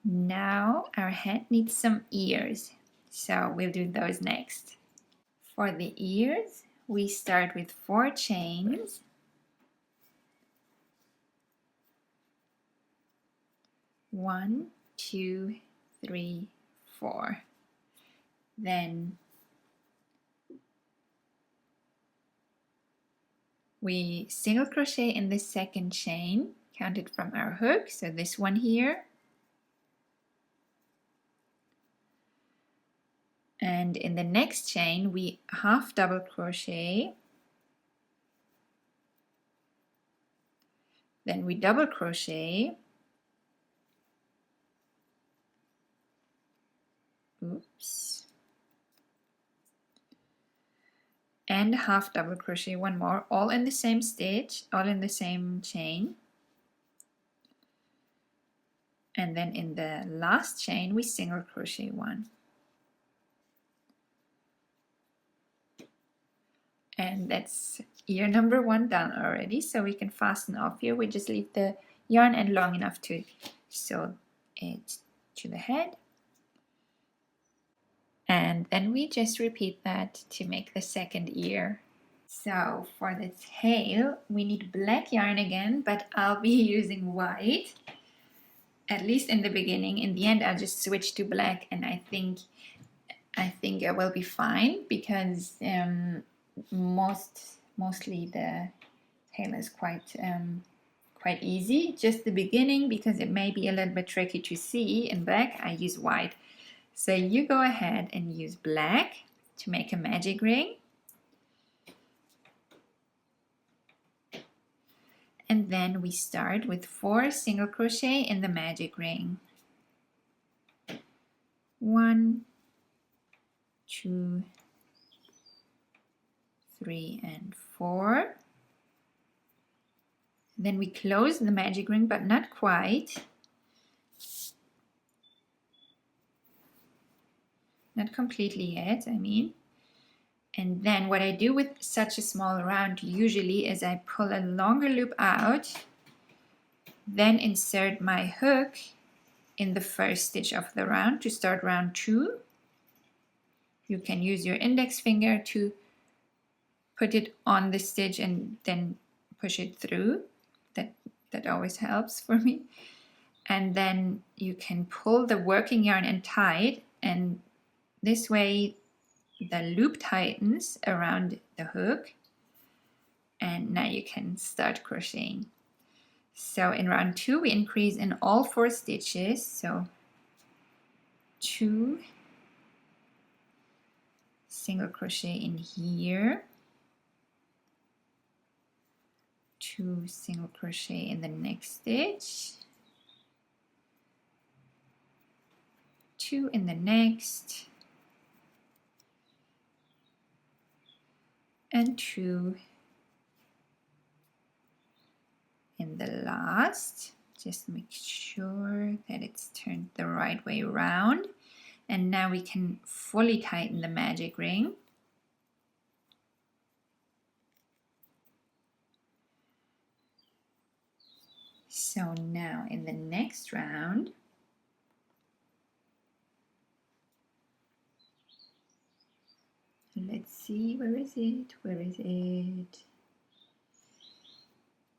Speaker 1: now our head needs some ears. So we'll do those next. For the ears, we start with 4 chains. 1, 2, 3, 4. Then we single crochet in the second chain, counted from our hook, so this one here. And in the next chain, we half double crochet, then we double crochet, loops, and half double crochet one more, all in the same stitch, all in the same chain. And then in the last chain we single crochet one. And that's ear number 1 done already, so we can fasten off here. We just leave the yarn end long enough to sew it to the head. And then we just repeat that to make the second ear. So for the tail, we need black yarn again, but I'll be using white, at least in the beginning. In the end, I'll just switch to black, and I think it will be fine, because mostly the tail is quite easy. Just the beginning, because it may be a little bit tricky to see in black, I use white. So you go ahead and use black to make a magic ring. And then we start with 4 single crochet in the magic ring. 1, 2, 3, and 4. Then we close the magic ring, but not quite. Not completely yet, I mean. And then what I do with such a small round usually is I pull a longer loop out, then insert my hook in the first stitch of the round to start round 2. You can use your index finger to put it on the stitch and then push it through. That always helps for me. And then you can pull the working yarn and tie it, and this way the loop tightens around the hook, and now you can start crocheting. So in round 2 we increase in all 4 stitches, so 2 single crochet in here, 2 single crochet in the next stitch, 2 in the next, and 2 in the last. Just make sure that it's turned the right way around. And now we can fully tighten the magic ring. So now in the next round, let's see, where is it? Where is it?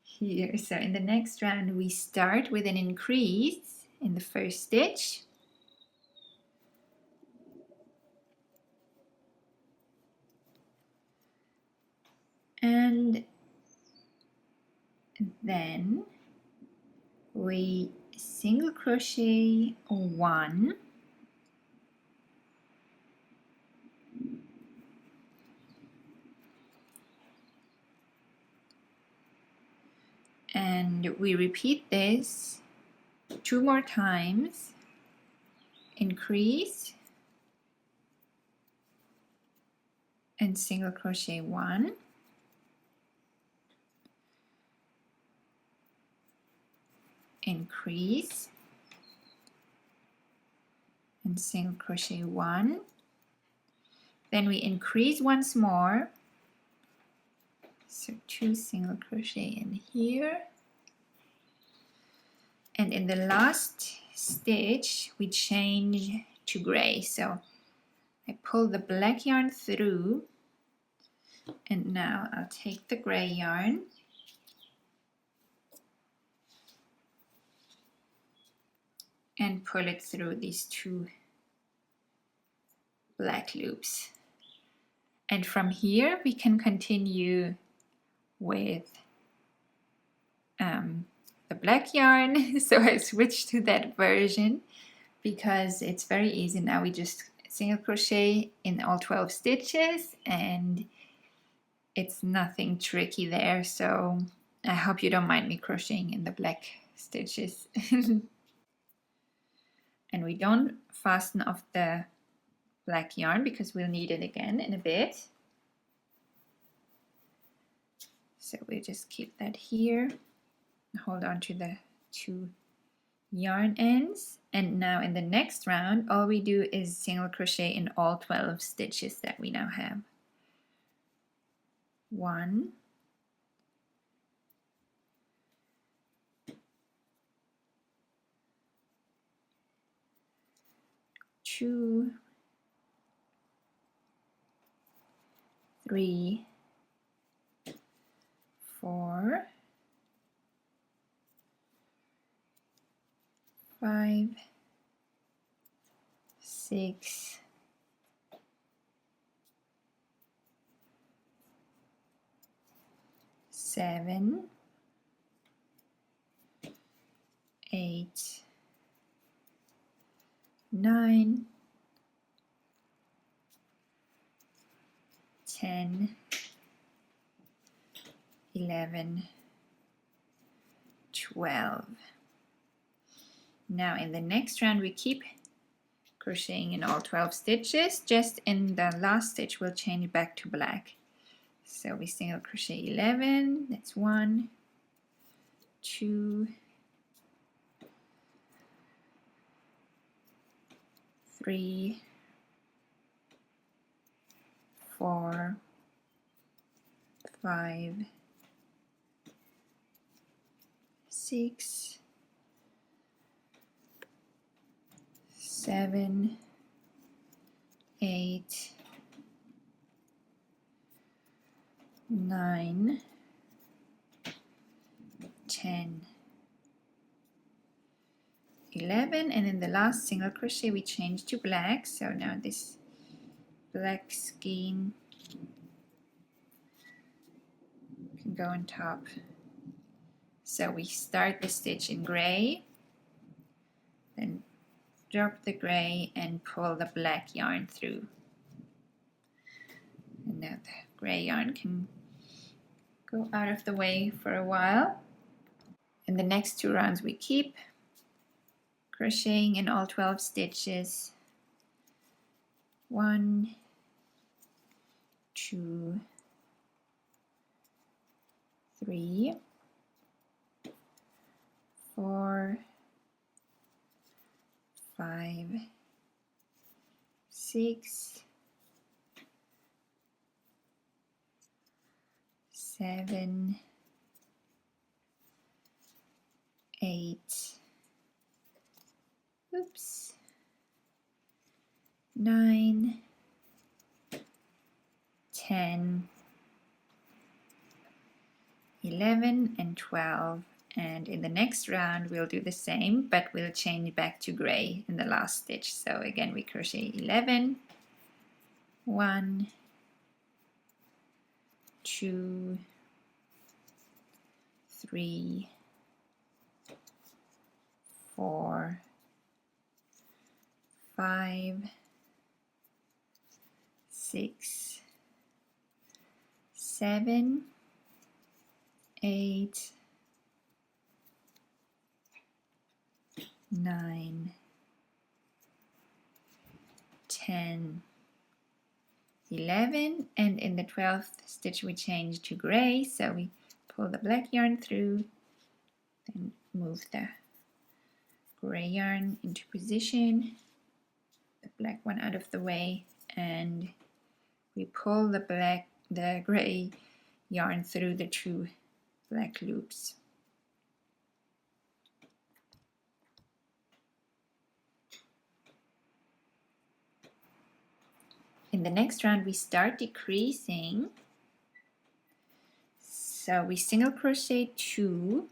Speaker 1: Here. So in the next round we start with an increase in the first stitch. And then we single crochet 1, and we repeat this 2 more times. Increase and single crochet 1, increase and single crochet 1, then we increase once more, so 2 single crochet in here, and in the last stitch we change to gray. So I pull the black yarn through, and now I'll take the gray yarn and pull it through these 2 black loops. And from here we can continue with the black yarn. So I switched to that version because it's very easy. Now we just single crochet in all 12 stitches, and it's nothing tricky there. So I hope you don't mind me crocheting in the black stitches. And we don't fasten off the black yarn because we'll need it again in a bit. So we'll just keep that here. Hold on to the 2 yarn ends, and now in the next round all we do is single crochet in all 12 stitches that we now have. 1, 2, 3, 4, 5, 6, 7, 8, 9, 10, 11, 12. Now in the next round we keep crocheting in all 12 stitches, just in the last stitch we'll change back to black. So we single crochet 11, that's 1, 2, 3, 4, 5, 6, 7, 8, 9, 10, 11, and in the last single crochet we change to black. So now this black skein can go on top. So we start the stitch in gray, then drop the gray and pull the black yarn through. And now the gray yarn can go out of the way for a while. In the next 2 rounds we keep crocheting in all 12 stitches. 1, 2, 3, 4, 5, 6, 7, 8, 9, 10, 11, and 12. And in the next round we'll do the same, but we'll change back to gray in the last stitch. So again we crochet 11, 1, 2, 3, 4, 5, 6, 7, 8, 9, 10, 11, and in the 12th stitch we change to gray, so we pull the black yarn through, then move the gray yarn into position, the black one out of the way, and we pull the gray yarn through the 2 black loops. In the next round we start decreasing, so we single crochet 2,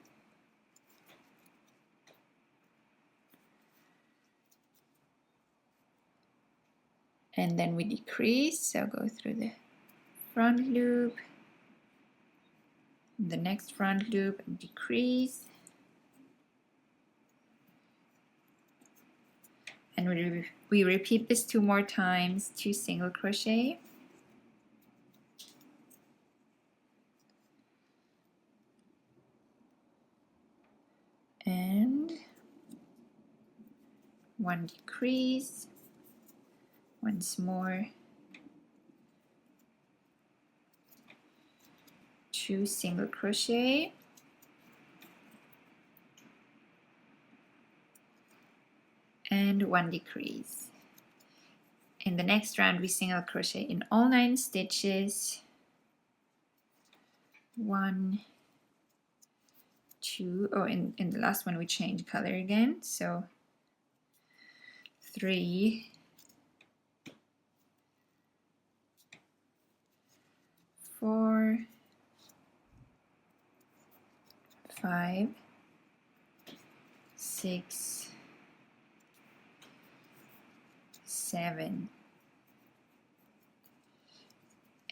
Speaker 1: and then we decrease, so go through the front loop, the next front loop, and decrease, and we repeat this 2 more times, 2 single crochet, and 1 decrease, once more, 2 single crochet, and 1 decrease. In the next round we single crochet in all 9 stitches, 1, 2, oh, in the last one we change color again, so 3, 4, 5, 6, 7,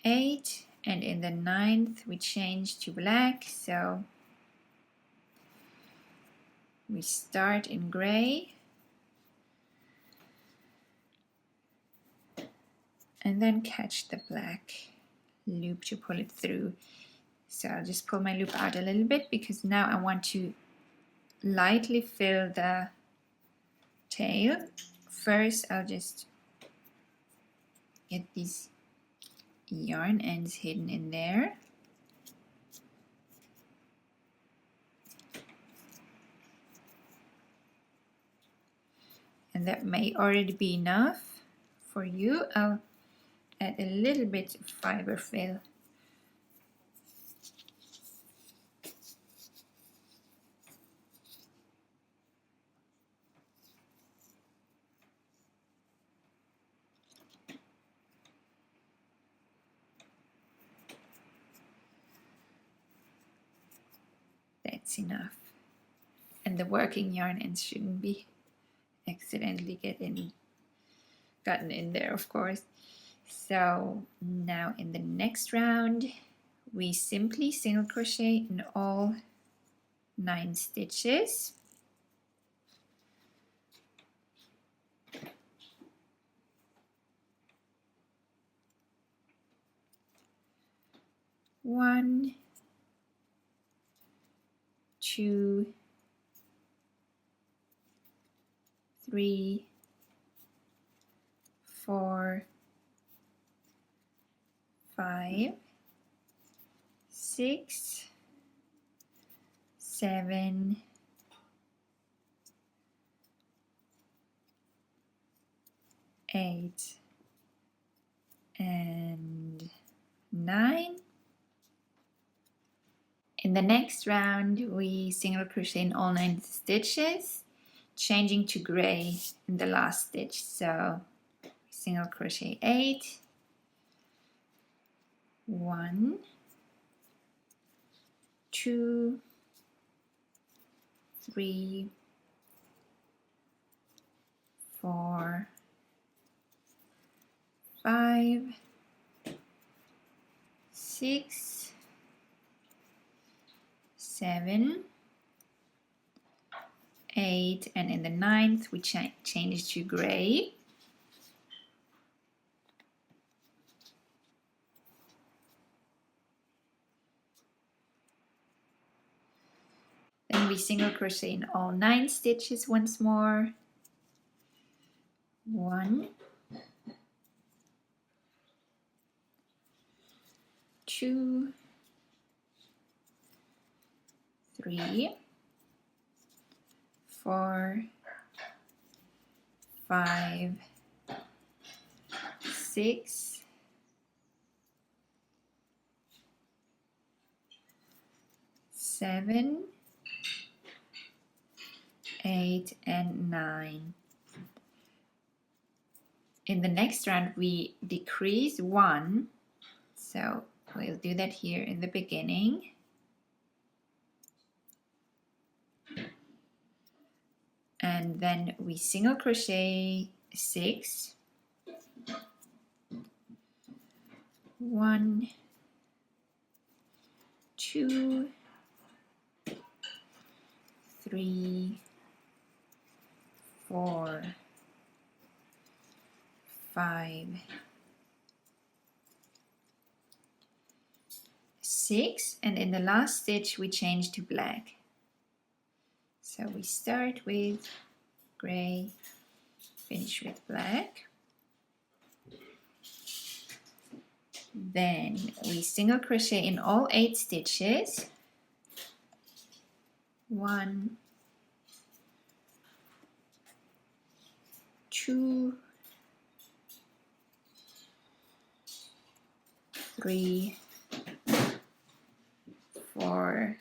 Speaker 1: 8, and in the 9th we change to black, so we start in gray and then catch the black loop to pull it through. So I'll just pull my loop out a little bit because now I want to lightly fill the tail. First I'll just get these yarn ends hidden in there. And that may already be enough for you. I'll add a little bit of fiber fill. That's enough. And the working yarn ends shouldn't be accidentally gotten in there, of course. So now in the next round we simply single crochet in all 9 stitches. One, 2, 3, 4, 5, 6, 7, 8, and 9. In the next round we single crochet in all 9 stitches, changing to gray in the last stitch. So single crochet 8, 1, 2, 3, 4, 5, 6, 7, 8, and in the 9th we change to gray. Then we single crochet in all 9 stitches once more. 1, 2, 3, 4, 5, 6, 7, 8, and 9. In the next round we decrease 1, so we'll do that here in the beginning. And then we single crochet 6, 1, 2, 3, 4, 5, 6, and in the last stitch we change to black. So we start with gray, finish with black. Then we single crochet in all 8 stitches. 1, 2, 3, 4,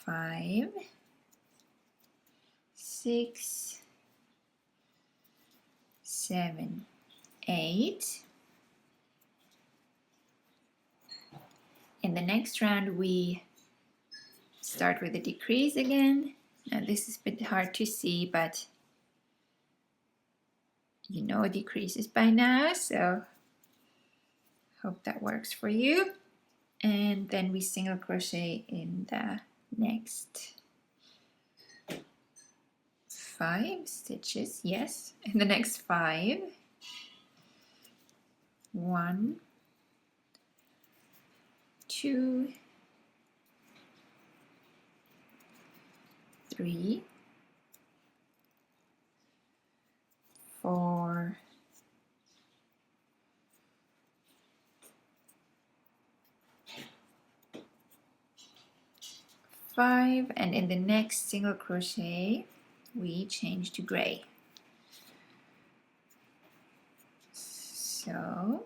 Speaker 1: 5, 6, 7, 8. In the next round we start with a decrease again. Now this is a bit hard to see, but you know decreases by now, so hope that works for you. And then we single crochet in the next 5 stitches. Yes, in the next 5. 1, 2, 3, 4, 5, and in the next single crochet we change to gray. So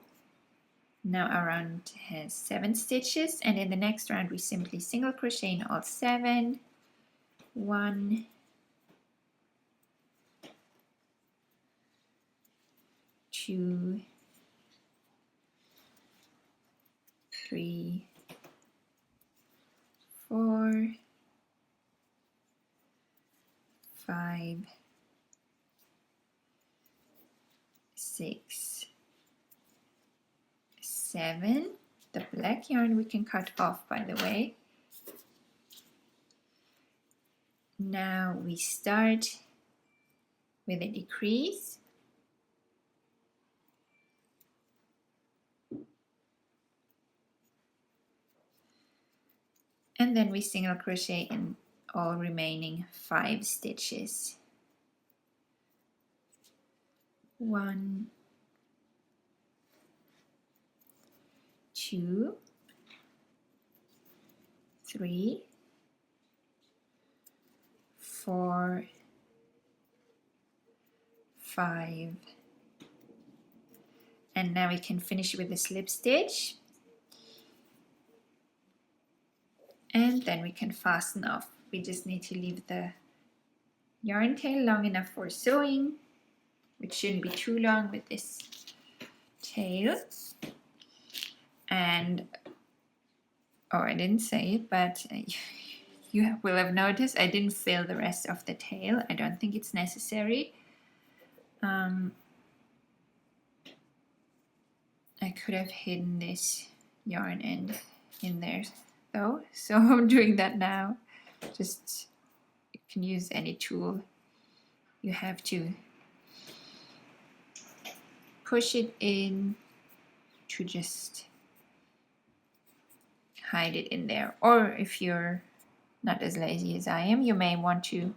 Speaker 1: now our round has 7 stitches, and in the next round we simply single crochet in all 7. 1, 2, 3, 4, 5, 6, 7. The black yarn we can cut off, by the way. Now we start with a decrease. And then we single crochet in all remaining 5 stitches. 1, 2, 3, 4, 5, and now we can finish with a slip stitch, and then we can fasten off. We just need to leave the yarn tail long enough for sewing, which shouldn't be too long with this tail. And oh, I didn't say it, but you will have noticed I didn't fill the rest of the tail. I don't think it's necessary. I could have hidden this yarn end in there though, so I'm doing that now. Just, you can use any tool. You have to push it in to just hide it in there. Or if you're not as lazy as I am, you may want to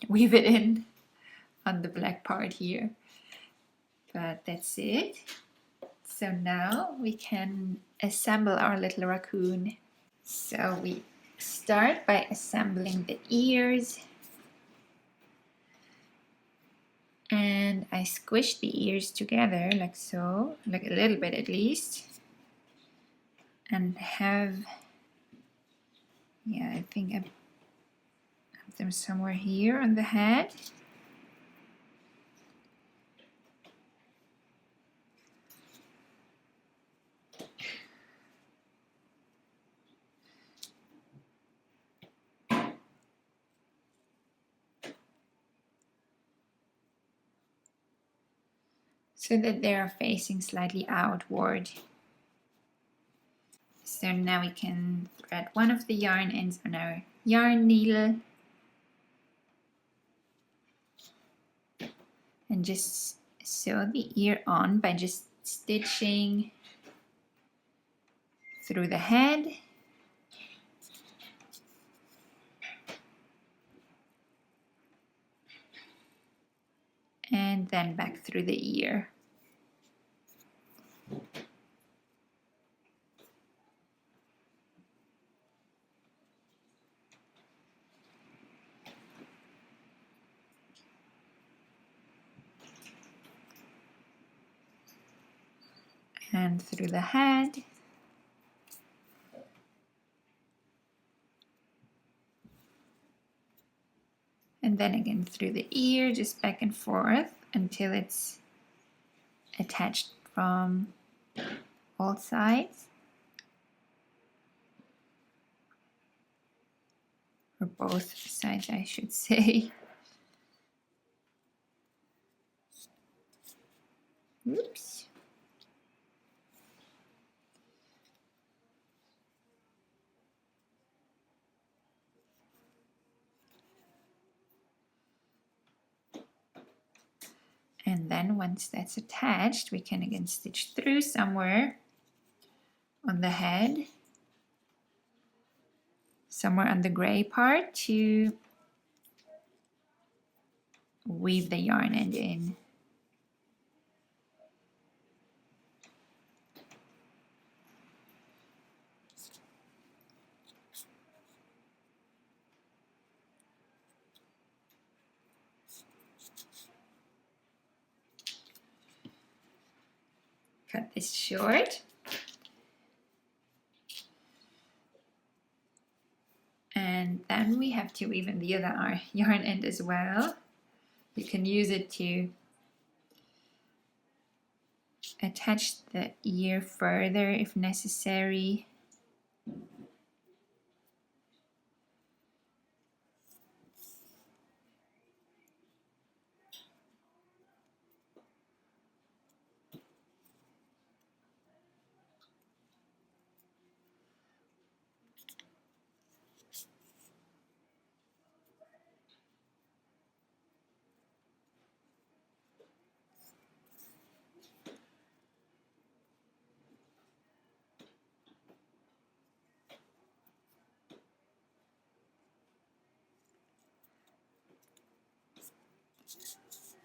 Speaker 1: weave it in on the black part here. But that's it. So now we can assemble our little raccoon. So we start by assembling the ears. And I squished the ears together like so, like a little bit at least. And have, yeah, I think I have them somewhere here on the head. So that they are facing slightly outward. So now we can thread one of the yarn ends on our yarn needle and just sew the ear on by just stitching through the head and then back through the ear. and through the head. And then again through the ear, just back and forth until it's attached from all sides. Or both sides, I should say. Oops. And then once that's attached, we can again stitch through somewhere on the head, somewhere on the gray part to weave the yarn end in. Cut this short. And then we have to weave in the other yarn end as well. You can use it to attach the ear further if necessary.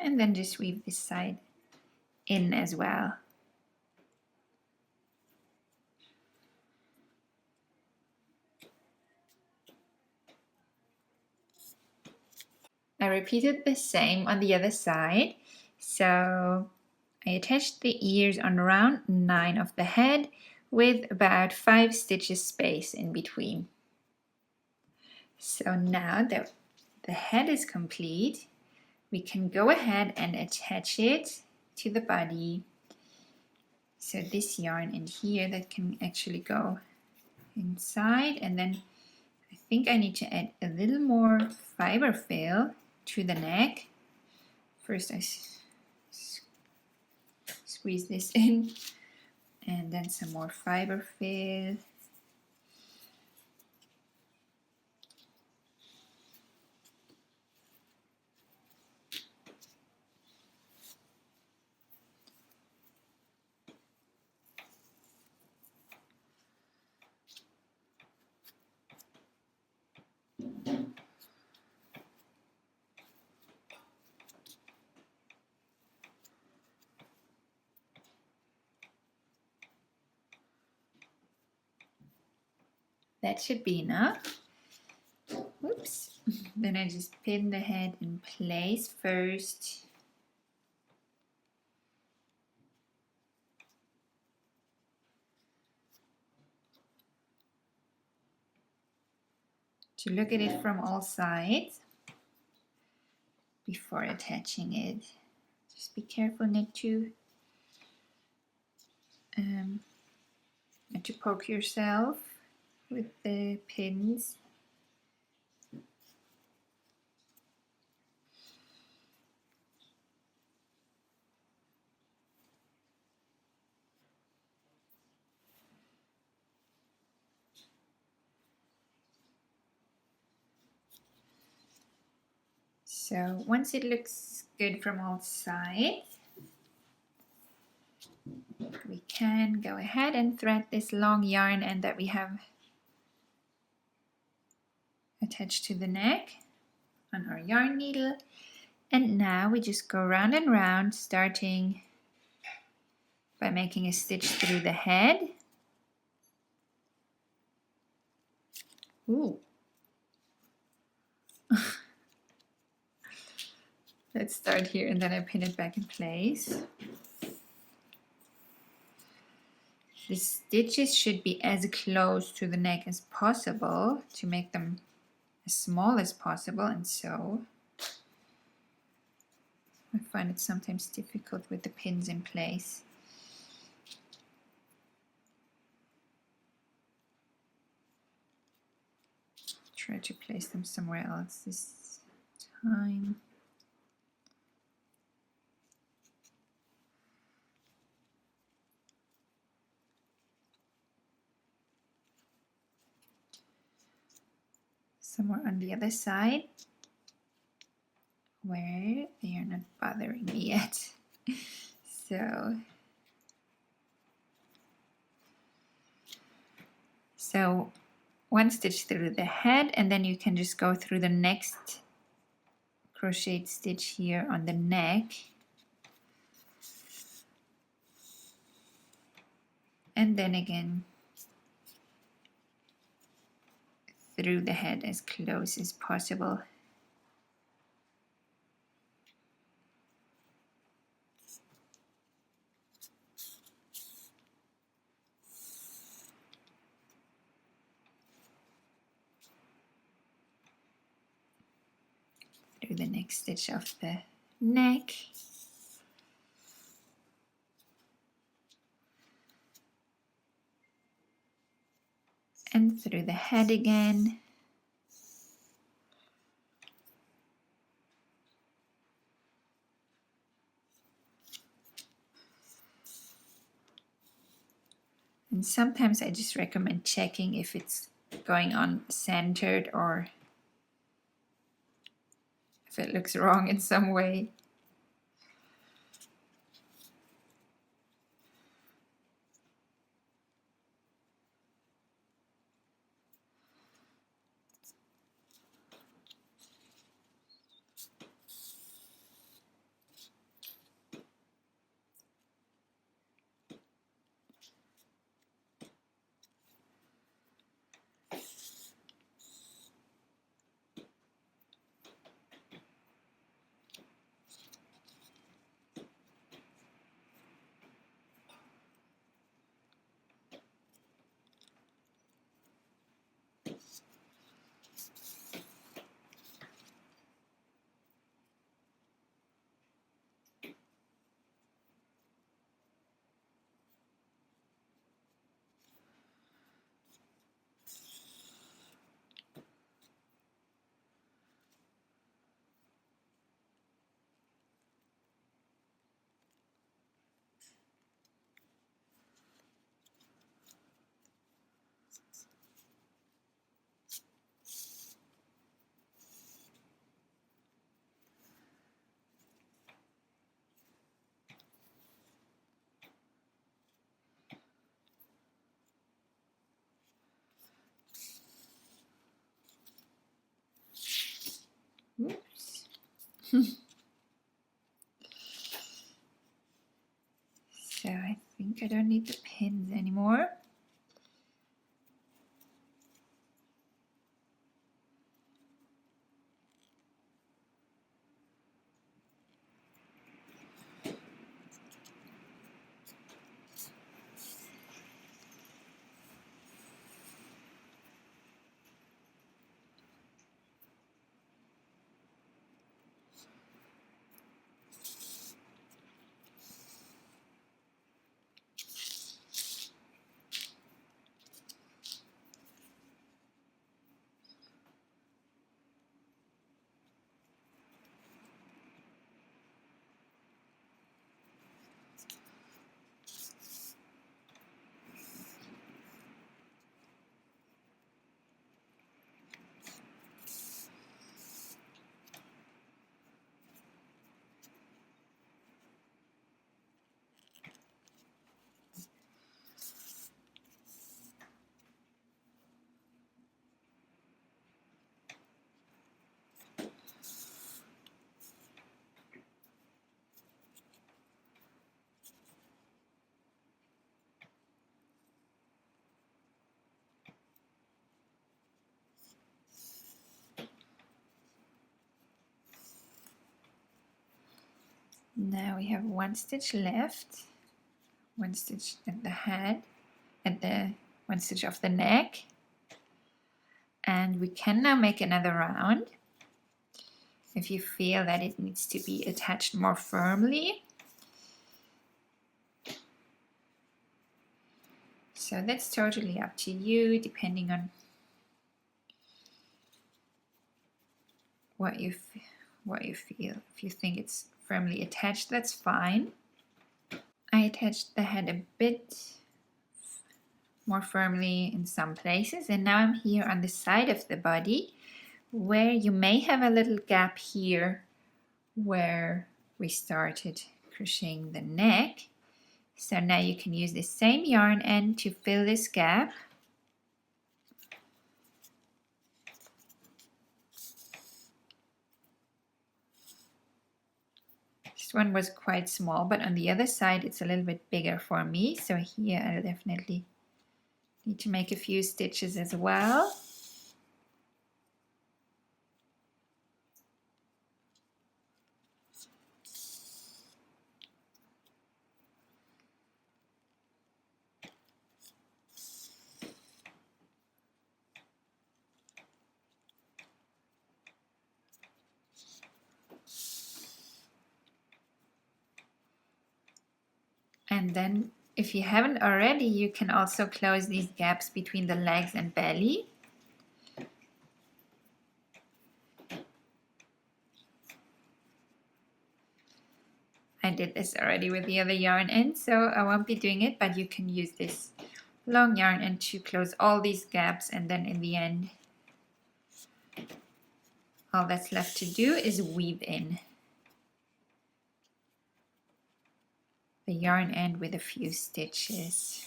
Speaker 1: And then just weave this side in as well. I repeated the same on the other side. So I attached the ears on around 9 of the head with about 5 stitches space in between. So now that the head is complete, we can go ahead and attach it to the body. So this yarn in here that can actually go inside, and then I think I need to add a little more fiber fill to the neck. First I squeeze this in, and then some more fiber fill. That should be enough. Whoops. Then I just pin the head in place first. To look at it from all sides before attaching it. Just be careful not to poke yourself with the pins. So once it looks good from all sides, we can go ahead and thread this long yarn end that we have attached to the neck on our yarn needle. And now we just go round and round, starting by making a stitch through the head. Ooh. Let's start here and then I pin it back in place. The stitches should be as close to the neck as possible to make them as small as possible, and so I find it sometimes difficult with the pins in place. Try to place them somewhere else this time. Somewhere on the other side where they are not bothering me yet. So one stitch through the head, and then you can just go through the next crocheted stitch here on the neck, and then again through the head as close as possible. Through the next stitch of the neck. And through the head again. And sometimes I just recommend checking if it's going on centered or if it looks wrong in some way. Oops. So I think I don't need the pins anymore. Now we have one stitch left, one stitch at the head, at the one stitch of the neck. And we can now make another round if you feel that it needs to be attached more firmly. So that's totally up to you, depending on what you feel. If you think it's firmly attached, that's fine. I attached the head a bit more firmly in some places, and now I'm here on the side of the body where you may have a little gap here where we started crocheting the neck. So now you can use the same yarn end to fill this gap. This one was quite small, but on the other side it's a little bit bigger for me. So here I'll definitely need to make a few stitches as well. And then if you haven't already, you can also close these gaps between the legs and belly. I did this already with the other yarn end, so I won't be doing it, but you can use this long yarn end to close all these gaps, and then in the end, all that's left to do is weave in the yarn end with a few stitches.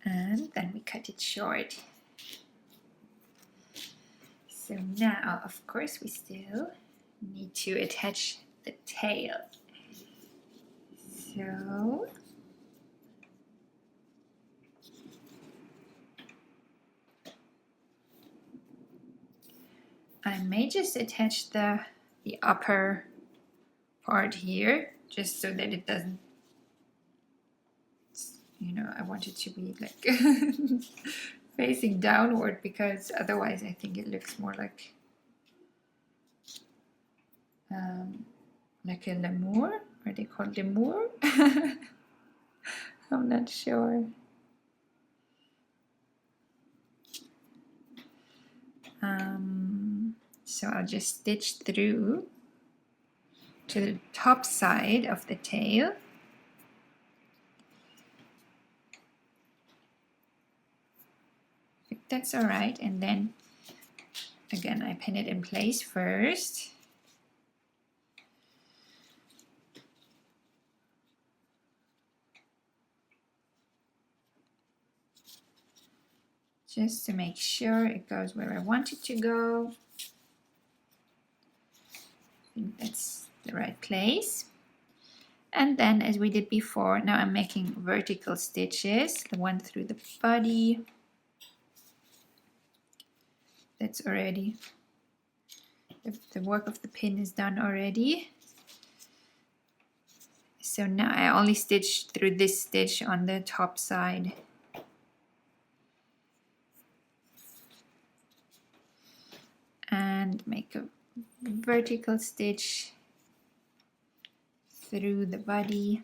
Speaker 1: And then we cut it short. So now, of course, we still need to attach the tail. So I may just attach the upper part here, just so that it doesn't, you know, I want it to be like facing downward, because otherwise I think it looks more like a lemur. Are they called lemur? I'm not sure. So I'll just stitch through to the top side of the tail. I think that's all right. And then again, I pin it in place first. Just to make sure it goes where I want it to go. I think that's the right place. And then, as we did before, now I'm making vertical stitches, the one through the body. That's already, the work of the pin is done already. So now I only stitch through this stitch on the top side. And make a vertical stitch through the body.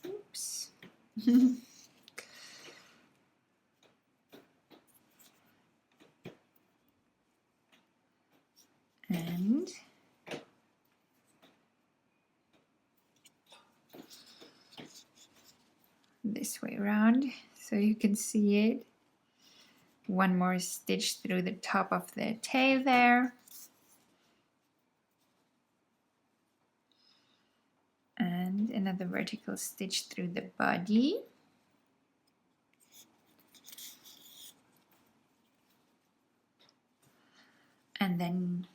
Speaker 1: Oops. And this way around so you can see it. One more stitch through the top of the tail there. And another vertical stitch through the body. And then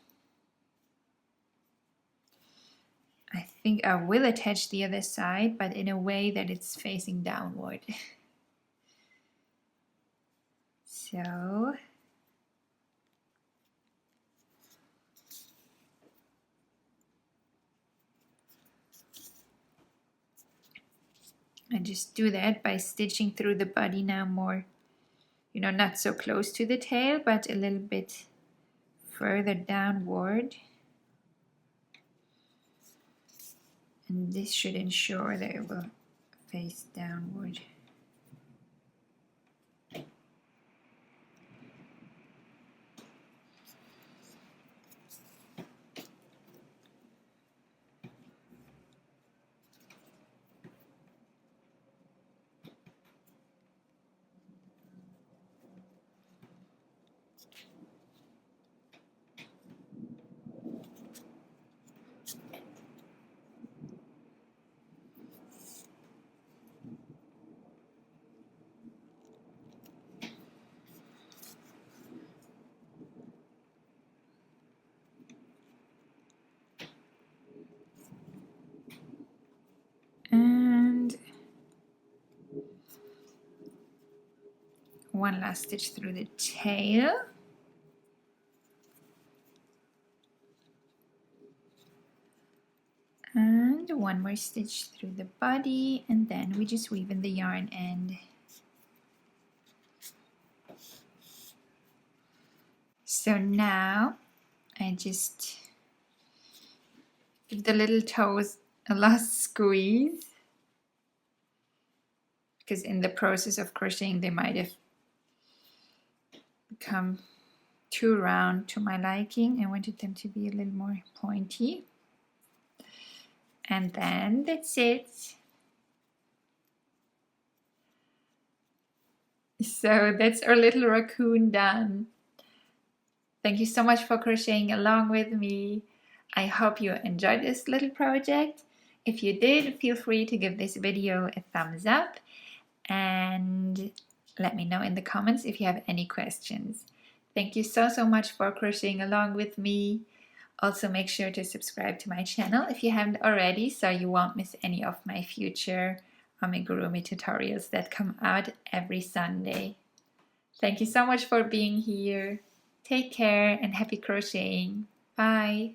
Speaker 1: I think I will attach the other side, but in a way that it's facing downward. So I just do that by stitching through the body now more, you know, not so close to the tail, but a little bit further downward. And this should ensure that it will face downward. And one last stitch through the tail. And one more stitch through the body, and then we just weave in the yarn end. So now I just give the little toes a last squeeze, because in the process of crocheting they might have become too round to my liking. I wanted them to be a little more pointy. And then that's it. So that's our little raccoon done. Thank you so much for crocheting along with me. I hope you enjoyed this little project. If you did, feel free to give this video a thumbs up and let me know in the comments if you have any questions. Thank you so much for crocheting along with me. Also, make sure to subscribe to my channel if you haven't already, so you won't miss any of my future amigurumi tutorials that come out every Sunday. Thank you so much for being here. Take care and happy crocheting. Bye.